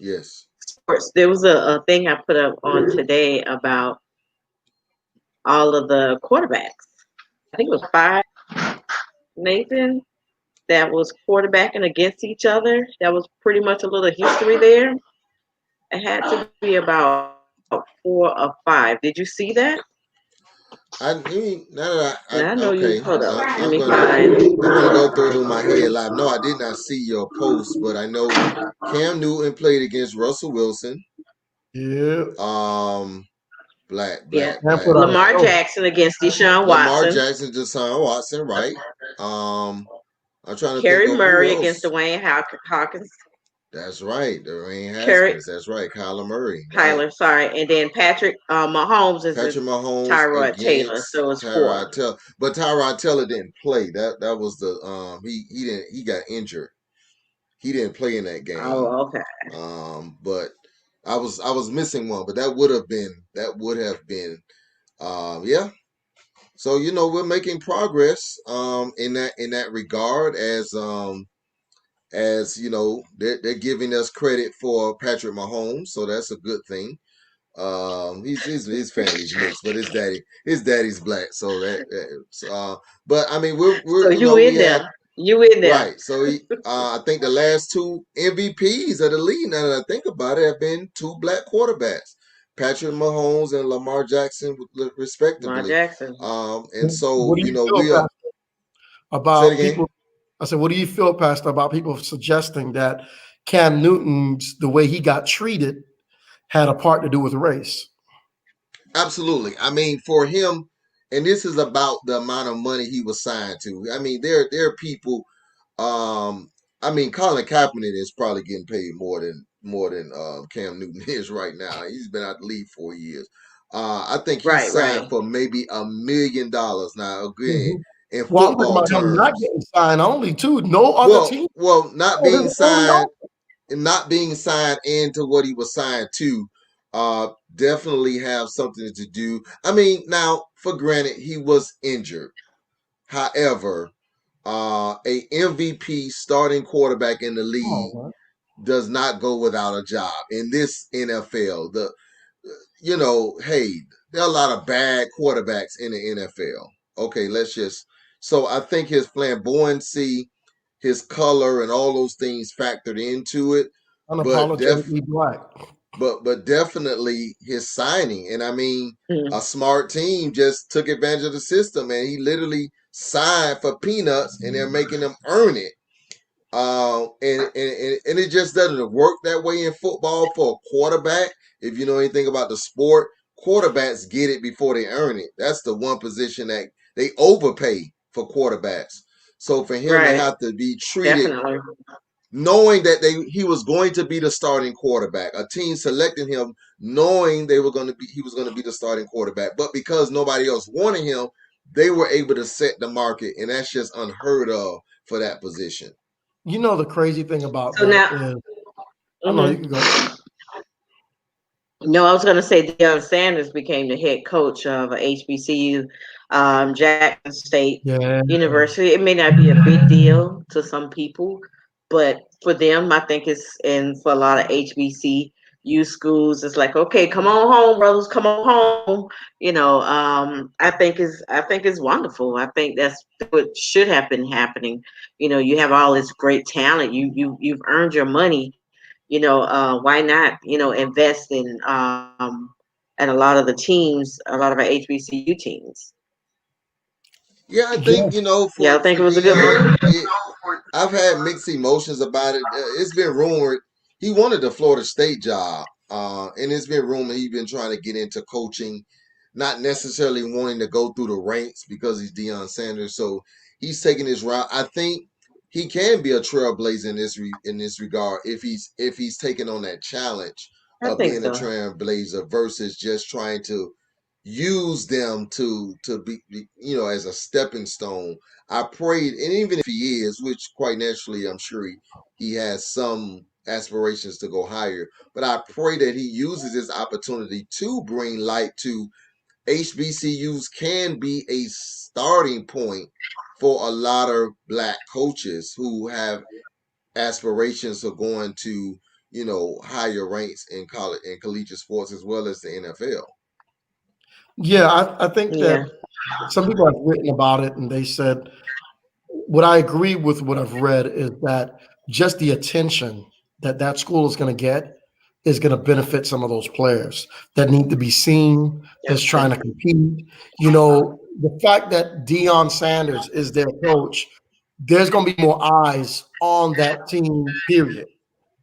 Speaker 3: Yes.
Speaker 1: Sports. There was a thing I put up on today about all of the quarterbacks. I think it was 5, Nathan, that was quarterbacking against each other. That was pretty much a little history there. It had to be about 4 or 5. Did you see that?
Speaker 3: I
Speaker 1: know
Speaker 3: okay.
Speaker 1: you. Hold up.
Speaker 3: I'm gonna go through it in my head live. No, I did not see your post, but I know Cam Newton played against Russell Wilson.
Speaker 4: Yeah.
Speaker 3: Black.
Speaker 1: Lamar Jackson against Deshaun Watson.
Speaker 3: Lamar Jackson, Deshaun Watson, right? I'm trying to
Speaker 1: Kerry
Speaker 3: think of
Speaker 1: Murray against Dwayne Hawkins.
Speaker 3: That's right, Dwayne Haskins. That's right, Kyler Murray.
Speaker 1: Kyler, sorry, and then Patrick Mahomes is Tyrod Taylor. So it's 4. But
Speaker 3: Tyrod Taylor didn't play. That was the he got injured. He didn't play in that game.
Speaker 1: Oh, okay.
Speaker 3: But I was missing one, but that would have been yeah. So we're making progress in that regard as they're giving us credit for Patrick Mahomes, so that's a good thing. His family's mixed, but his daddy's black, so but I mean we're
Speaker 1: So you in
Speaker 3: we have
Speaker 1: there? You in there?
Speaker 3: right. So I think the last two MVPs of the league, now that I think about it, have been two black quarterbacks, Patrick Mahomes and Lamar Jackson,
Speaker 1: Lamar
Speaker 3: respectively.
Speaker 1: Jackson.
Speaker 3: And so
Speaker 4: What do you feel,
Speaker 3: we are.
Speaker 4: Pastor,
Speaker 3: Say it
Speaker 4: about
Speaker 3: again.
Speaker 4: people? I said, what do you feel, Pastor, about people suggesting that Cam Newton's the way he got treated had a part to do with race?
Speaker 3: Absolutely. I mean, for him, and this is about the amount of money he was signed to. I mean, there are people. I mean, Colin Kaepernick is probably getting paid more than Cam Newton is right now. He's been out the league 4 years. I think he
Speaker 1: Right,
Speaker 3: signed
Speaker 1: right.
Speaker 3: for maybe $1 million. Now, again, in
Speaker 4: Well, I'm talking
Speaker 3: football
Speaker 4: about him not
Speaker 3: terms,
Speaker 4: getting signed only too. No other team.
Speaker 3: well, not
Speaker 4: Oh,
Speaker 3: being
Speaker 4: his only
Speaker 3: signed. Not being signed into what he was signed to, definitely have something to do. I mean, now for granted, he was injured. However, a MVP starting quarterback in the league
Speaker 4: Oh,
Speaker 3: does not go without a job in this NFL. Hey, there are a lot of bad quarterbacks in the NFL. Okay, so I think his flamboyancy, his color, and all those things factored into it. But
Speaker 4: unapologetically black.
Speaker 3: but definitely his signing, and I mean,
Speaker 1: Hmm.
Speaker 3: a smart team just took advantage of the system, and he literally signed for peanuts, and they're making him earn it. And it just doesn't work that way in football for a quarterback. If you know anything about the sport, quarterbacks get it before they earn it. That's the one position that they overpay for quarterbacks. So for him to
Speaker 1: Right.
Speaker 3: have to be treated,
Speaker 1: Definitely.
Speaker 3: knowing that he was going to be the starting quarterback, a team selecting him knowing he was going to be the starting quarterback, but because nobody else wanted him, they were able to set the market, and that's just unheard of for that position.
Speaker 4: You know the crazy thing about
Speaker 1: So
Speaker 4: that
Speaker 1: now,
Speaker 4: is, I know you
Speaker 1: mhm.
Speaker 4: can go.
Speaker 1: No, I was going to say Deion Sanders became the head coach of HBCU, Jackson State
Speaker 4: Yeah,
Speaker 1: University. It may not be a big deal to some people, but for them, I think and for a lot of HBCU schools, it's like, okay, come on home, brothers, come on home. I think it's wonderful. I think that's what should have been happening. You have all this great talent. You've earned your money. Why not, invest in and a lot of the teams, a lot of our HBCU teams.
Speaker 3: Yeah, I
Speaker 4: yeah.
Speaker 3: think
Speaker 1: Yeah, I
Speaker 3: for
Speaker 1: think it was a good
Speaker 3: Dion,
Speaker 1: move.
Speaker 3: I've had mixed emotions about it. It's been rumored he wanted the Florida State job, and it's been rumored he's been trying to get into coaching, not necessarily wanting to go through the ranks because he's Deion Sanders. So he's taking his route. I think he can be a trailblazer in this regard if he's taking on that challenge
Speaker 1: I
Speaker 3: of
Speaker 1: think
Speaker 3: being a
Speaker 1: so.
Speaker 3: trailblazer versus just trying to use them to be as a stepping stone. I prayed, and even if he is, which quite naturally I'm sure he has some aspirations to go higher, but I pray that he uses this opportunity to bring light to HBCUs can be a starting point for a lot of black coaches who have aspirations of going to higher ranks in college and collegiate sports as well as the NFL.
Speaker 4: Yeah, I think that
Speaker 1: Yeah.
Speaker 4: some people have written about it and they said, what I agree with what I've read is that just the attention that school is going to get is going to benefit some of those players that need to be seen, that's trying to compete. The fact that Deion Sanders is their coach, there's going to be more eyes on that team, period.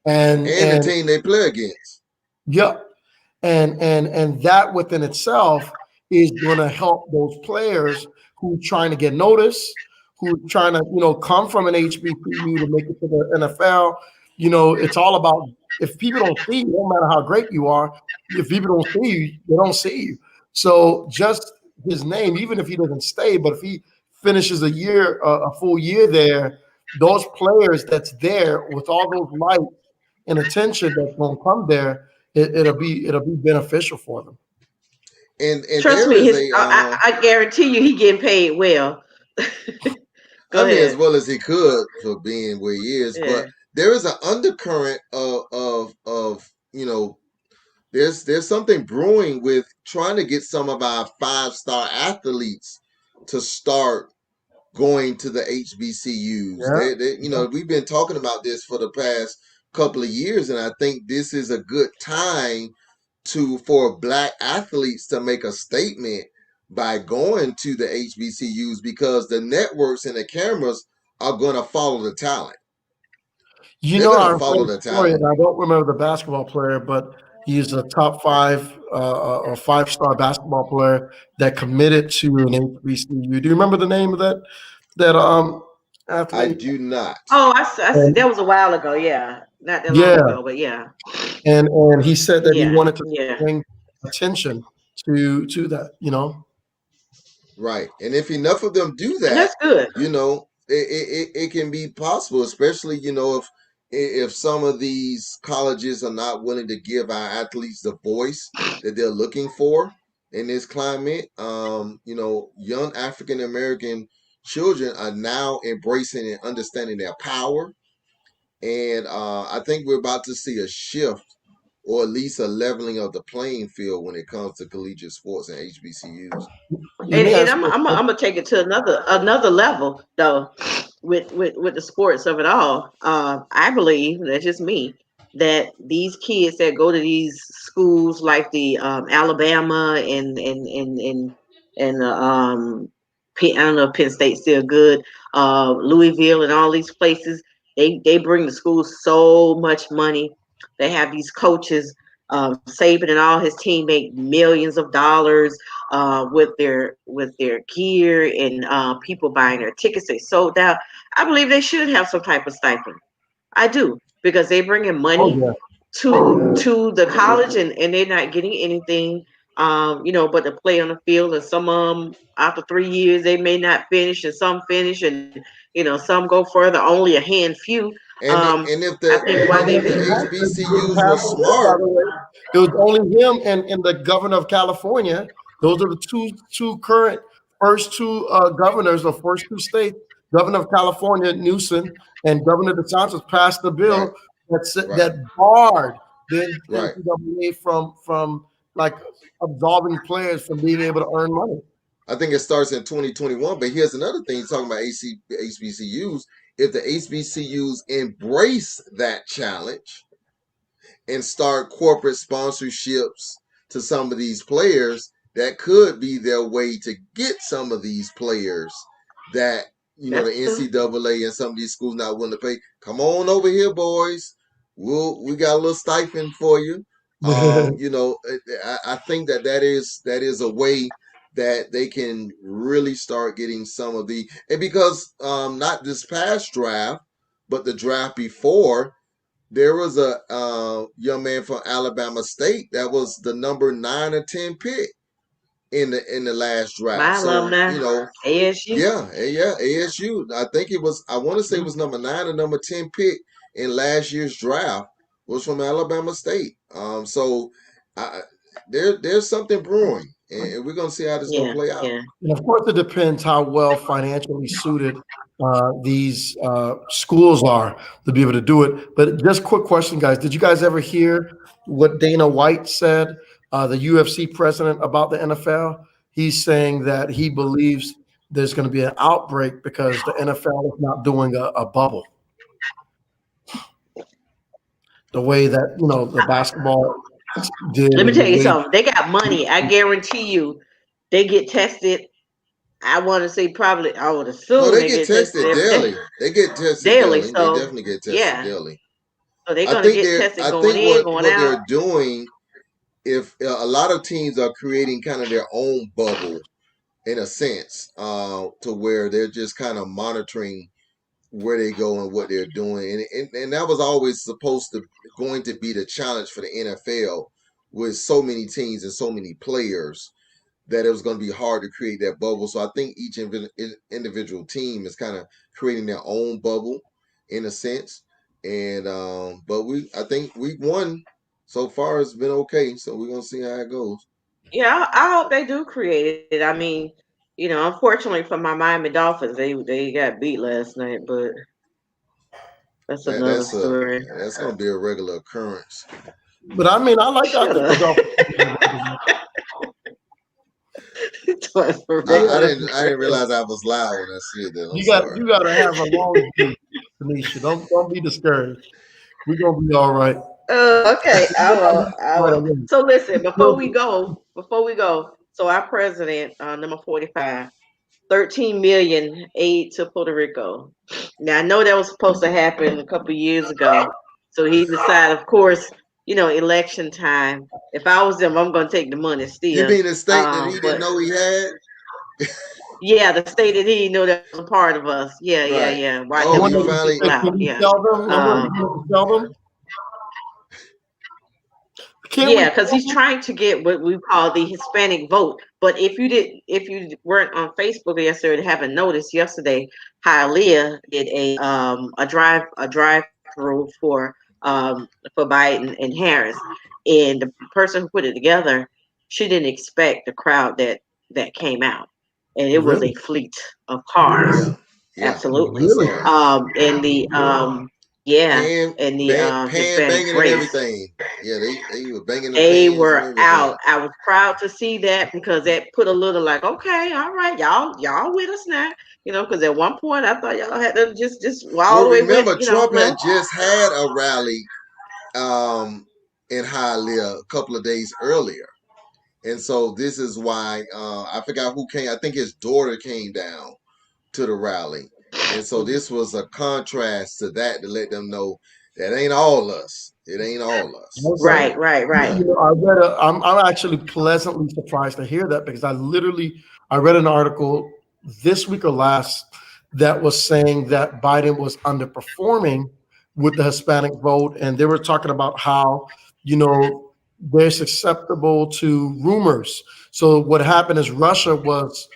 Speaker 4: And
Speaker 3: the team they play against.
Speaker 4: Yep. And that within itself is going to help those players who trying to get noticed, who trying to, come from an HBCU to make it to the NFL. It's all about, if people don't see you, no matter how great you are, if people don't see you, they don't see you. So just his name, even if he doesn't stay, but if he finishes a full year there, those players that's there with all those lights and attention that's going to come there, it'll be beneficial for them.
Speaker 3: And
Speaker 1: Trust
Speaker 3: there
Speaker 1: me,
Speaker 3: is
Speaker 1: his
Speaker 3: a
Speaker 1: I guarantee you he getting paid well. Go
Speaker 3: I mean, as
Speaker 1: ahead.
Speaker 3: well as he could for being where he is,
Speaker 1: Yeah.
Speaker 3: but there is an undercurrent of there's something brewing with trying to get some of our 5-star athletes to start going to the HBCUs.
Speaker 4: Yeah.
Speaker 3: We've been talking about this for the past couple of years, and I think this is a good time for Black athletes to make a statement by going to the HBCUs, because the networks and the cameras are going to follow the talent.
Speaker 4: You
Speaker 3: They're
Speaker 4: know,
Speaker 3: going to
Speaker 4: our
Speaker 3: follow the
Speaker 4: story,
Speaker 3: talent.
Speaker 4: and I don't remember the basketball player, but he's a top 5 or 5-star basketball player that committed to an HBCU. Do you remember the name of that
Speaker 3: I
Speaker 4: athlete?
Speaker 3: do not.
Speaker 1: Oh, I see.
Speaker 4: And,
Speaker 1: That was a while ago. Yeah, not that long
Speaker 4: yeah,
Speaker 1: ago, but yeah,
Speaker 4: and he said that he
Speaker 1: yeah,
Speaker 4: wanted to
Speaker 1: yeah.
Speaker 4: bring attention to that.
Speaker 3: Right. And if enough of them do
Speaker 1: And
Speaker 3: that,
Speaker 1: that's good.
Speaker 3: it can be possible, especially, if some of these colleges are not willing to give our athletes the voice that they're looking for in this climate. Young African American children are now embracing and understanding their power. And I think we're about to see a shift, or at least a leveling of the playing field when it comes to collegiate sports and HBCUs.
Speaker 4: Let me
Speaker 1: And
Speaker 4: ask
Speaker 1: I'm
Speaker 4: you.
Speaker 1: I'm I'm gonna take it to another level though, with the sports of it all. I believe that's just me that these kids that go to these schools like the Alabama and I don't know if Penn State's still good, Louisville and all these places. They bring the schools so much money. They have these coaches. Saban and all his team make millions of dollars with their gear and people buying their tickets. They sold out. I believe they should have some type of stipend. I do, because they bring in
Speaker 4: Oh
Speaker 1: money
Speaker 4: yeah.
Speaker 1: to the college, and they're not getting anything. But to play on the field, and some of them after 3 years they may not finish, and some finish, and some go further. Only a hand few.
Speaker 3: And if
Speaker 1: I think why they
Speaker 3: the HBCUs were
Speaker 4: By
Speaker 3: smart,
Speaker 4: the way, it was only him and the governor of California. Those are the two current first two governors of first two states. Governor of California, Newsom, and Governor DeSantis passed the
Speaker 3: right,
Speaker 4: bill
Speaker 3: right,
Speaker 4: that barred the
Speaker 3: right.
Speaker 4: NCAA from like absolving players from being able to earn money.
Speaker 3: I think it starts in 2021. But here's another thing, talking about HBCUs. If the HBCUs embrace that challenge and start corporate sponsorships to some of these players, that could be their way to get some of these players that the
Speaker 1: That's true.
Speaker 3: NCAA and some of these schools not willing to pay. Come on over here, boys. We got a little stipend for you. I think that is a way that they can really start getting some of and because not this past draft, but the draft before, there was a young man from Alabama State that was the number 9 or 10 pick in the last draft.
Speaker 1: My
Speaker 3: So
Speaker 1: alumni, ASU.
Speaker 3: yeah, ASU. I think it was. I want to say it was number 9 or number 10 pick in last year's draft was from Alabama State. So there's something brewing, and we're gonna see how this is gonna play out.
Speaker 1: Yeah.
Speaker 4: And of course, it depends how well financially suited these schools are to be able to do it. But just quick question, guys. Did you guys ever hear what Dana White said, the UFC president, about the NFL? He's saying that he believes there's going to be an outbreak because the NFL is not doing a bubble. The way that, the basketball did.
Speaker 1: Let me tell you something. They got money. I guarantee you, they get tested. I want to say probably. I would assume
Speaker 3: No, they get tested daily. They get tested daily.
Speaker 1: So,
Speaker 3: they definitely get tested daily.
Speaker 1: So they're gonna get tested going in, going out.
Speaker 3: What they're doing, if a lot of teams are creating kind of their own bubble, in a sense, to where they're just kind of monitoring where they go and what they're doing, and that was always going to be the challenge for the NFL with so many teams and so many players, that it was going to be hard to create that bubble. So I think each individual team is kind of creating their own bubble in a sense. And but I think week 1 so far has been okay. So we're gonna see how it goes.
Speaker 1: Yeah, I hope they do create it. I mean, unfortunately for my Miami Dolphins, they got beat last night, but that's another story.
Speaker 3: That's gonna be a regular occurrence.
Speaker 4: But I mean, I like that.
Speaker 3: I didn't realize I was loud when I said that.
Speaker 4: You gotta have a long view, Tanisha. Don't be discouraged. We're gonna be all right.
Speaker 1: Okay, I will. So listen, before we go, so our president, number 45, 13 million aid to Puerto Rico. Now I know that was supposed to happen a couple of years ago. So he decided, of course, election time. If I was them, I'm gonna take the money still.
Speaker 3: You mean the state that he didn't know he had?
Speaker 1: Yeah, the state that he knew that was a part of us. Yeah, right. yeah. Right.
Speaker 3: Oh, you finally
Speaker 1: tell them? Yeah, because he's trying to get what we call the Hispanic vote. But if you weren't on Facebook yesterday, haven't noticed yesterday, Hialeah did a drive-through for Biden and Harris, and the person who put it together, she didn't expect the crowd that came out, and it was a fleet of cars. Yeah. Absolutely.
Speaker 3: Really?
Speaker 1: And the and the
Speaker 3: banging and everything. Yeah, they were banging.
Speaker 1: They were out. I was proud to see that because that put a little like, okay, all right, y'all with us now. Because at one point I thought y'all had to just all the way.
Speaker 3: Remember, Trump had just had a rally in Hialeah a couple of days earlier, and so this is why I forgot who came. I think his daughter came down to the rally. And so this was a contrast to that to let them know that ain't all us. It ain't all us.
Speaker 1: Right.
Speaker 4: I'm actually pleasantly surprised to hear that because I read an article this week or last that was saying that Biden was underperforming with the Hispanic vote, and they were talking about how they're susceptible to rumors. So what happened is Russia was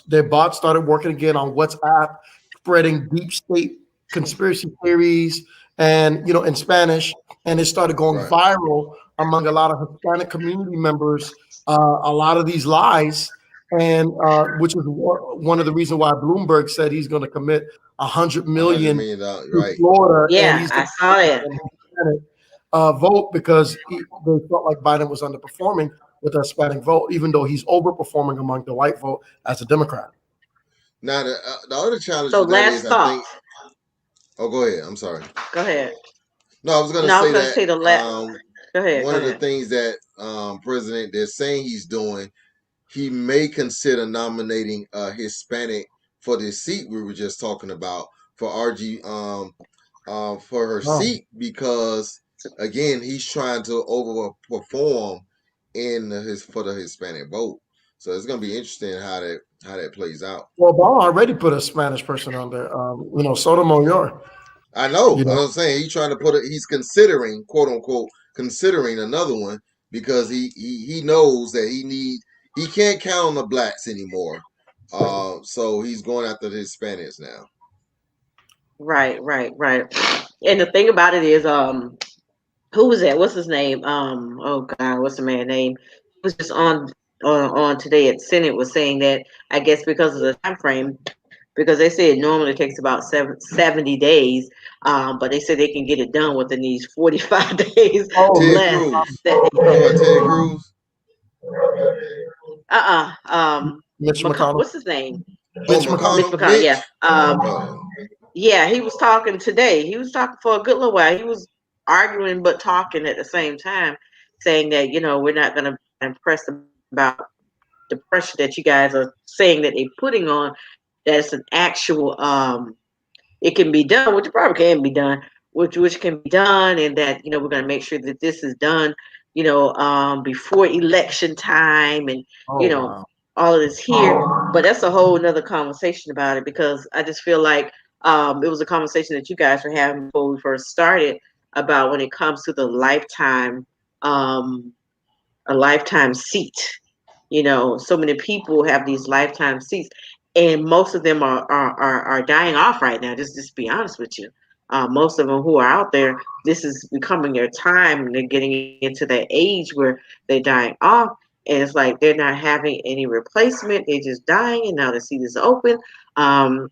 Speaker 4: their bots started working again on WhatsApp, spreading deep state conspiracy theories and in Spanish, and it started going viral among a lot of Hispanic community members. A lot of these lies, and which is one of the reasons why Bloomberg said he's going to commit $100 million to Florida.
Speaker 1: Yeah, I saw it.
Speaker 4: Vote because they felt like Biden was underperforming with the Hispanic vote, even though he's overperforming among the white vote as a Democrat.
Speaker 3: Now, the other challenge.
Speaker 1: So last thought.
Speaker 3: Oh, go ahead. I'm sorry.
Speaker 1: Go ahead.
Speaker 3: No, I was going to say
Speaker 1: the last. Go ahead.
Speaker 3: One of the things that President they're saying he's doing, he may consider nominating a Hispanic for the seat we were just talking about for RG for her seat because again he's trying to overperform for the Hispanic vote. So it's going to be interesting how that plays out.
Speaker 4: Well, Obama already put a Spanish person on there, Sotomayor.
Speaker 3: I know. I'm saying he's trying to he's considering, quote unquote, considering another one because he knows that he can't count on the blacks anymore. So he's going after the Hispanics now. Right.
Speaker 1: And the thing about it is, who was that? What's his name? Oh God, what's the man's name? He was just on today at Senate was saying that I guess because of the time frame, because they said normally it takes about 70 days, but they said they can get it done within these 45 days.
Speaker 3: Ted Cruz.
Speaker 4: Mitch McConnell.
Speaker 1: What's his name?
Speaker 3: Mitch McConnell.
Speaker 1: Yeah. Yeah, he was talking today. He was talking for a good little while. He was arguing but talking at the same time, saying that we're not going to impress about the pressure that you guys are saying that they're putting on. That's an actual it can be done, which probably can be done, which can be done, and that we're going to make sure that this is done before election time, and all of this here. But that's a whole nother conversation about it, because I just feel like it was a conversation that you guys were having before we first started about when it comes to the lifetime a lifetime seat. so many people have these lifetime seats, and most of them are dying off right now. Just be honest with you. Most of them who are out there, this is becoming their time, and they're getting into that age where they're dying off, and it's like they're not having any replacement. They're just dying, and now the seat is open. Y'all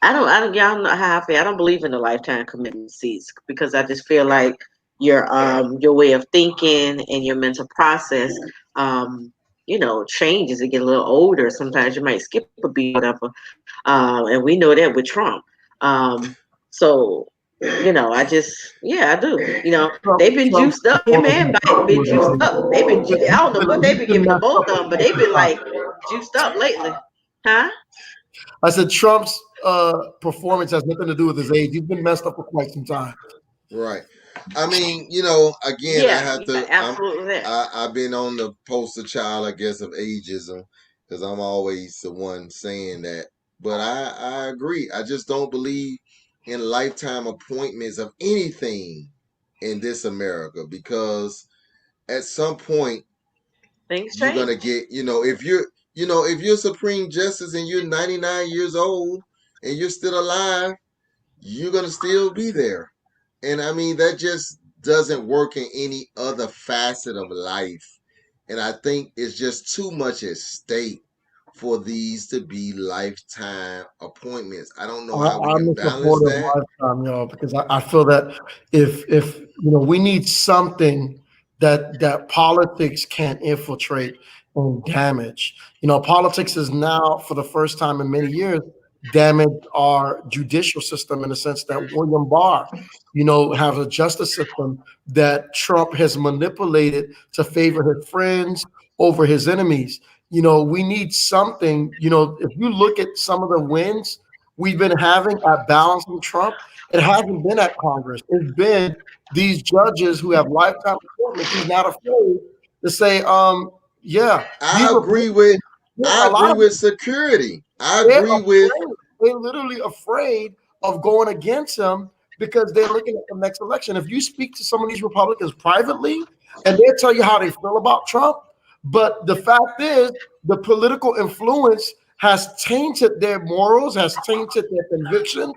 Speaker 1: know how I feel. I don't believe in the lifetime commitment seats because I just feel like your way of thinking and your mental process, changes. It get a little older. Sometimes you might skip a beat, whatever. And we know that with Trump. So, I do. They've been
Speaker 4: Trump
Speaker 1: juiced up. Him and Biden been juiced up. I don't know what they've been giving to both of them, but they've been like juiced up lately. Huh?
Speaker 4: I said Trump's performance has nothing to do with his age. He's been messed up for quite some time.
Speaker 3: Right. I mean, again, I have to.
Speaker 1: Absolutely.
Speaker 3: I've been on the poster child, I guess, of ageism because I'm always the one saying that. But I agree. I just don't believe in lifetime appointments of anything in this America because at some point
Speaker 1: things
Speaker 3: you're
Speaker 1: change.
Speaker 3: gonna get, if you're Supreme Justice and you're 99 years old and you're still alive, you're gonna still be there. And I mean, that just doesn't work in any other facet of life. And I think it's just too much at stake for these to be lifetime appointments. I don't know how we
Speaker 4: I'm
Speaker 3: can
Speaker 4: a
Speaker 3: balance
Speaker 4: supporter of
Speaker 3: that.
Speaker 4: lifetime, because I feel that if we need something that politics can't infiltrate and damage. Politics is now, for the first time in many years, damaged our judicial system in the sense that William Barr, has a justice system that Trump has manipulated to favor his friends over his enemies. We need something. If you look at some of the wins we've been having at balancing Trump, it hasn't been at Congress. It's been these judges who have lifetime appointments. He's not afraid to say, yeah.
Speaker 3: I agree with security.
Speaker 4: They're literally afraid of going against him because they're looking at the next election. If you speak to some of these Republicans privately, and they'll tell you how they feel about Trump, but the fact is the political influence has tainted their morals, has tainted their conviction,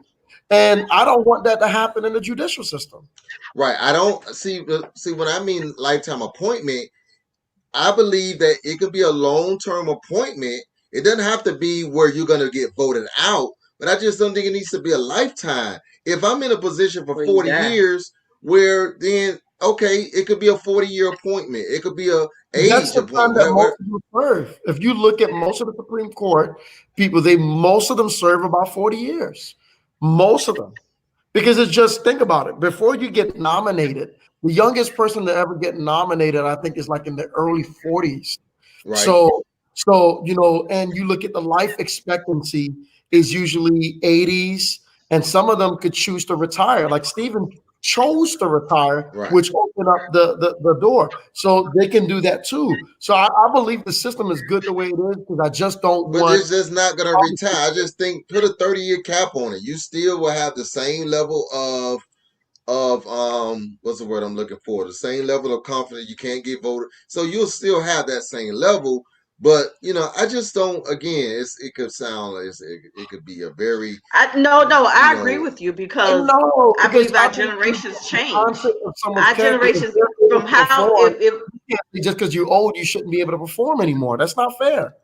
Speaker 4: and I don't want that to happen in the judicial system.
Speaker 3: Right. I don't see when I mean lifetime appointment, I believe that it could be a long-term appointment. It doesn't have to be where you're going to get voted out, but I just don't think it needs to be a lifetime. If I'm in a position for 40 years, where then, okay, it could be a 40-year appointment. It could be a age appointment.
Speaker 4: That most of them serve. If you look at most of the Supreme Court people, most of them serve about 40 years. Most of them. Because it's just, think about it. Before you get nominated, the youngest person to ever get nominated, I think, is like in the early 40s. Right. So and you look at the life expectancy is usually 80s, and some of them could choose to retire. Like Stephen chose to retire, right, which opened up the door. So they can do that too. So I believe the system is good the way it is because I just don't want.
Speaker 3: But it's just not going to retire. I just think put a 30-year cap on it. You still will have the same level of what's the word I'm looking for? The same level of confidence. You can't get voted. So you'll still have that same level. But I just don't. Again, it could sound like it could be a very.
Speaker 1: I agree with you because I believe our generations change. Our generations from how if
Speaker 4: just because you're old, you shouldn't be able to perform anymore. That's not fair.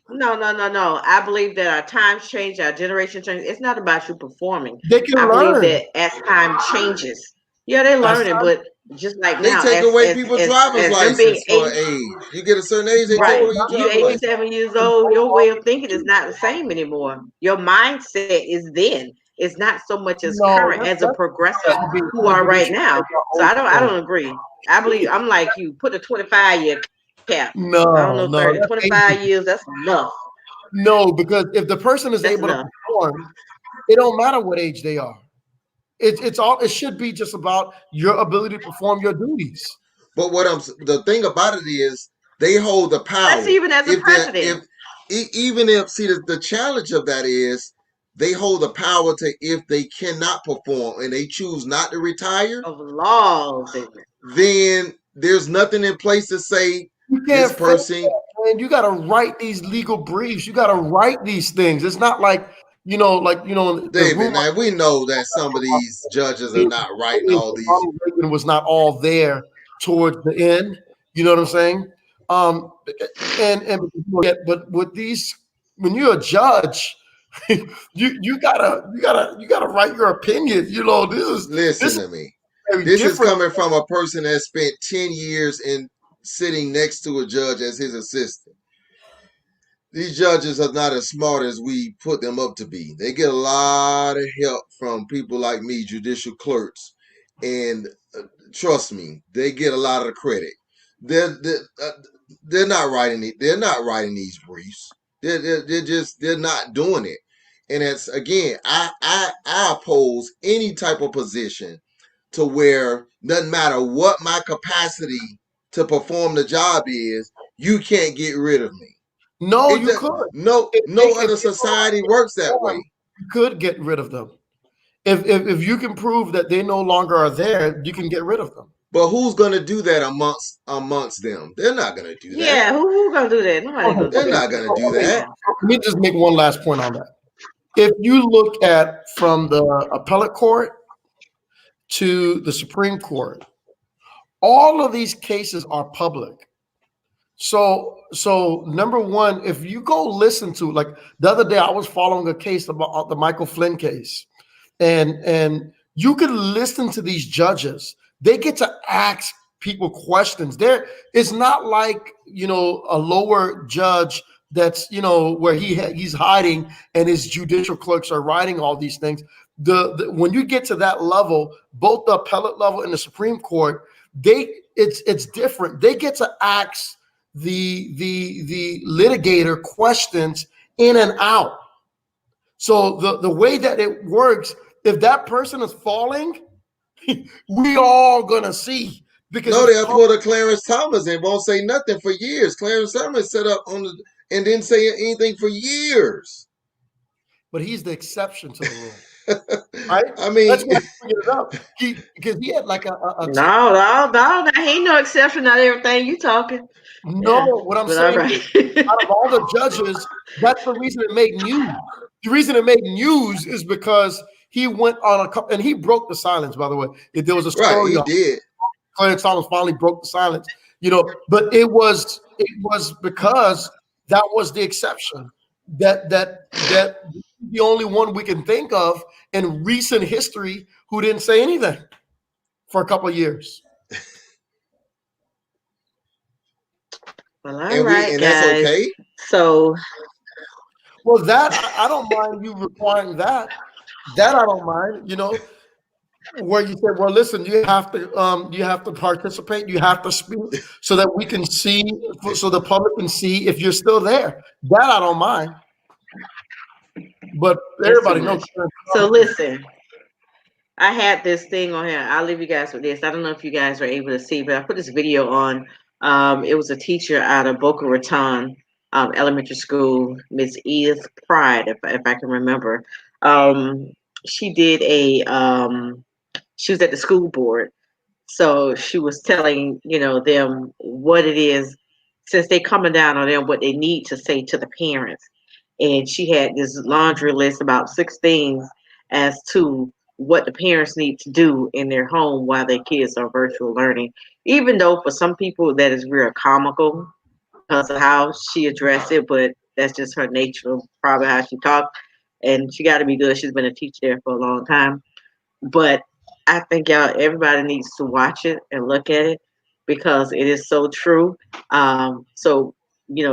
Speaker 1: No. I believe that our times change, our generation change. It's not about you performing.
Speaker 4: They can learn.
Speaker 1: Believe that as time changes, they're learning, but just like
Speaker 3: they
Speaker 1: now,
Speaker 3: take away people's driver's license for age. You get a certain age, they take away your driver's license.
Speaker 1: You're 87 years old. Your way of thinking is not the same anymore. Your mindset is then. It's not so much as current as a progressive who are right now. So I don't agree. I believe I'm like you. Put a 25-year cap.
Speaker 4: No,
Speaker 1: I don't know, 30, 25 years. That's enough.
Speaker 4: No, because if the person is able to perform, it don't matter what age they are. It should be just about your ability to perform your duties.
Speaker 3: But the thing about it is they hold the power.
Speaker 1: That's even as a president.
Speaker 3: Even if the challenge of that is they hold the power to, if they cannot perform and they choose not to retire,
Speaker 1: of laws,
Speaker 3: then there's nothing in place to say this person
Speaker 4: man, you got to write these legal briefs. You got to write these things. It's not like, the
Speaker 3: David,
Speaker 4: rumor
Speaker 3: now we know that some of these judges are not writing all these.
Speaker 4: Ronald Reagan was not all there towards the end. You know what I'm saying? But with these, when you're a judge, you gotta write your opinion.
Speaker 3: Listen to me.
Speaker 4: very
Speaker 3: This is
Speaker 4: different.
Speaker 3: coming from a person that spent 10 years in sitting next to a judge as his assistant. These judges are not as smart as we put them up to be. They get a lot of help from people like me, judicial clerks, and trust me, they get a lot of the credit. They're not writing it. They're not writing these briefs. They're not doing it. And it's again, I oppose any type of position to where doesn't matter what my capacity to perform the job is, you can't get rid of me.
Speaker 4: No, you could.
Speaker 3: No other society works that way.
Speaker 4: You could get rid of them. If you can prove that they no longer are there, you can get rid of them.
Speaker 3: But who's gonna do that amongst them? They're not gonna do that.
Speaker 1: Yeah, who gonna do that? Nobody
Speaker 3: They're not gonna do that.
Speaker 4: Let me just make one last point on that. If you look at from the appellate court to the Supreme Court, all of these cases are public. So number one, if you go listen to, like the other day, I was following a case about the Michael Flynn case, and you can listen to these judges. They get to ask people questions. It's not like a lower judge that's where he's hiding and his judicial clerks are writing all these things. When you get to that level, both the appellate level and the Supreme Court, it's different. They get to ask the litigator questions in and out. So the way that it works, if that person is falling, we all gonna see. Because
Speaker 3: no, they'll pull the Clarence Thomas and won't say nothing for years. Clarence Thomas set up on the and didn't say anything for years.
Speaker 4: But he's the exception to the rule. Right?
Speaker 3: I mean,
Speaker 4: that's why he figured it out. Because he had like a
Speaker 1: no, he ain't no exception. Not everything you talking.
Speaker 4: No,
Speaker 1: Yeah,
Speaker 4: what I'm saying is, out of all the judges, that's the reason it made news. The reason it made news is because he went on and he broke the silence, by the way. If there was a story,
Speaker 3: right, he did.
Speaker 4: Clarence Thomas finally broke the silence, but it was because that was the exception. That the only one we can think of in recent history who didn't say anything for a couple of years.
Speaker 1: Well, all right,
Speaker 3: and
Speaker 1: guys.
Speaker 3: that's okay.
Speaker 1: So,
Speaker 4: well, that I don't mind you requiring that. That I don't mind. Where you say, well, listen, you have to participate, you have to speak, so that we can see, so the public can see if you're still there. That I don't mind. But everybody knows.
Speaker 1: So listen, I had this thing on here. I'll leave you guys with this. I don't know if you guys are able to see, but I put this video on. It was a teacher out of Boca Raton Elementary School, Miss Edith Pride, if I can remember. She did she was at the school board, so she was telling them what it is, since they coming down on them, what they need to say to the parents. And she had this laundry list about 6 things as to what the parents need to do in their home while their kids are virtual learning. Even though for some people that is real comical because of how she addressed it, but that's just her nature, probably how she talked. And she got to be good. She's been a teacher there for a long time. But I think everybody needs to watch it and look at it because it is so true. So,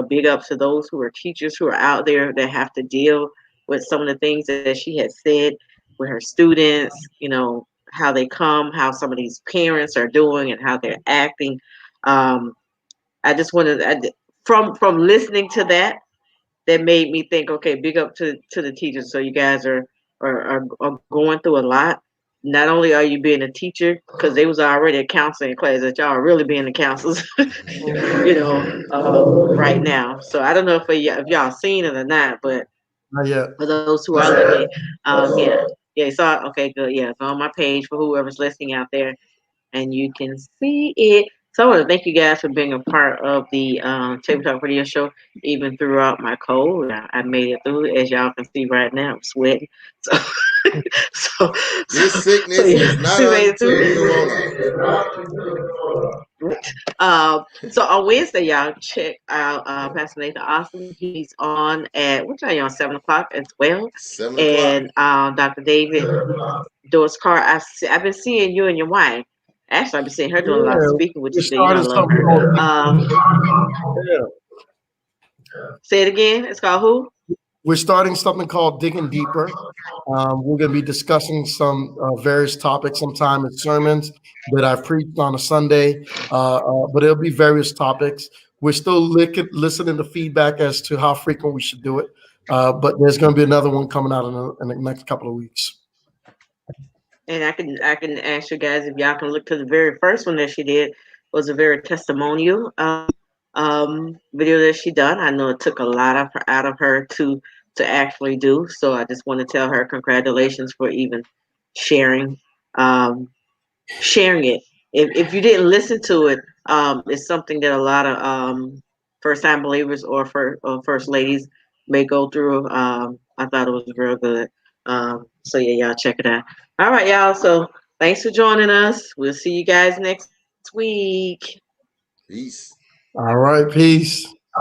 Speaker 1: big up to those who are teachers who are out there that have to deal with some of the things that she had said with her students, how they come, how some of these parents are doing and how they're acting. I just wanted, from listening to that made me think, okay, big up to the teachers. So you guys are going through a lot. Not only are you being a teacher, because they was already a counseling class, that y'all are really being the counselors, right now. So I don't know if y'all seen it or not, but
Speaker 4: not yet.
Speaker 1: For those who are looking, yeah, saw it. Okay, good. Yeah, it's on my page for whoever's listening out there, and you can see it. So I want to thank you guys for being a part of the Table Talk Radio Show, even throughout my cold. I made it through. As y'all can see right now, I'm sweating. So, so,
Speaker 3: This
Speaker 1: so,
Speaker 3: sickness
Speaker 1: so yeah,
Speaker 3: is not
Speaker 1: we made it
Speaker 3: unto
Speaker 1: through.
Speaker 3: you on
Speaker 1: So on Wednesday, y'all check out Pastor Nathan Austin. He's on at what time? You on 7 o'clock as well.
Speaker 3: 7 o'clock.
Speaker 1: And Dr. David Doris Carr. I've been seeing you and your wife. Actually, I've been seeing her doing a lot of
Speaker 4: Yeah,
Speaker 1: speaking, which
Speaker 4: we
Speaker 1: is good. You know, I
Speaker 4: started
Speaker 1: love
Speaker 4: something
Speaker 1: her.
Speaker 4: called
Speaker 1: Say it again. It's called who?
Speaker 4: We're starting something called Digging Deeper. We're going to be discussing some various topics. Sometime it's sermons that I've preached on a Sunday, but it'll be various topics. We're still listening to feedback as to how frequent we should do it, but there's going to be another one coming out in the next couple of weeks.
Speaker 1: And I can ask you guys if y'all can look to the very first one that she did was a very testimonial video that she done. I know it took a lot out of her to actually do. So I just want to tell her congratulations for even sharing sharing it. If you didn't listen to it, it's something that a lot of first time believers or first ladies may go through. I thought it was real good. So yeah, y'all check it out. All right, y'all. So thanks for joining us. We'll see you guys next week.
Speaker 3: Peace.
Speaker 4: All right, peace.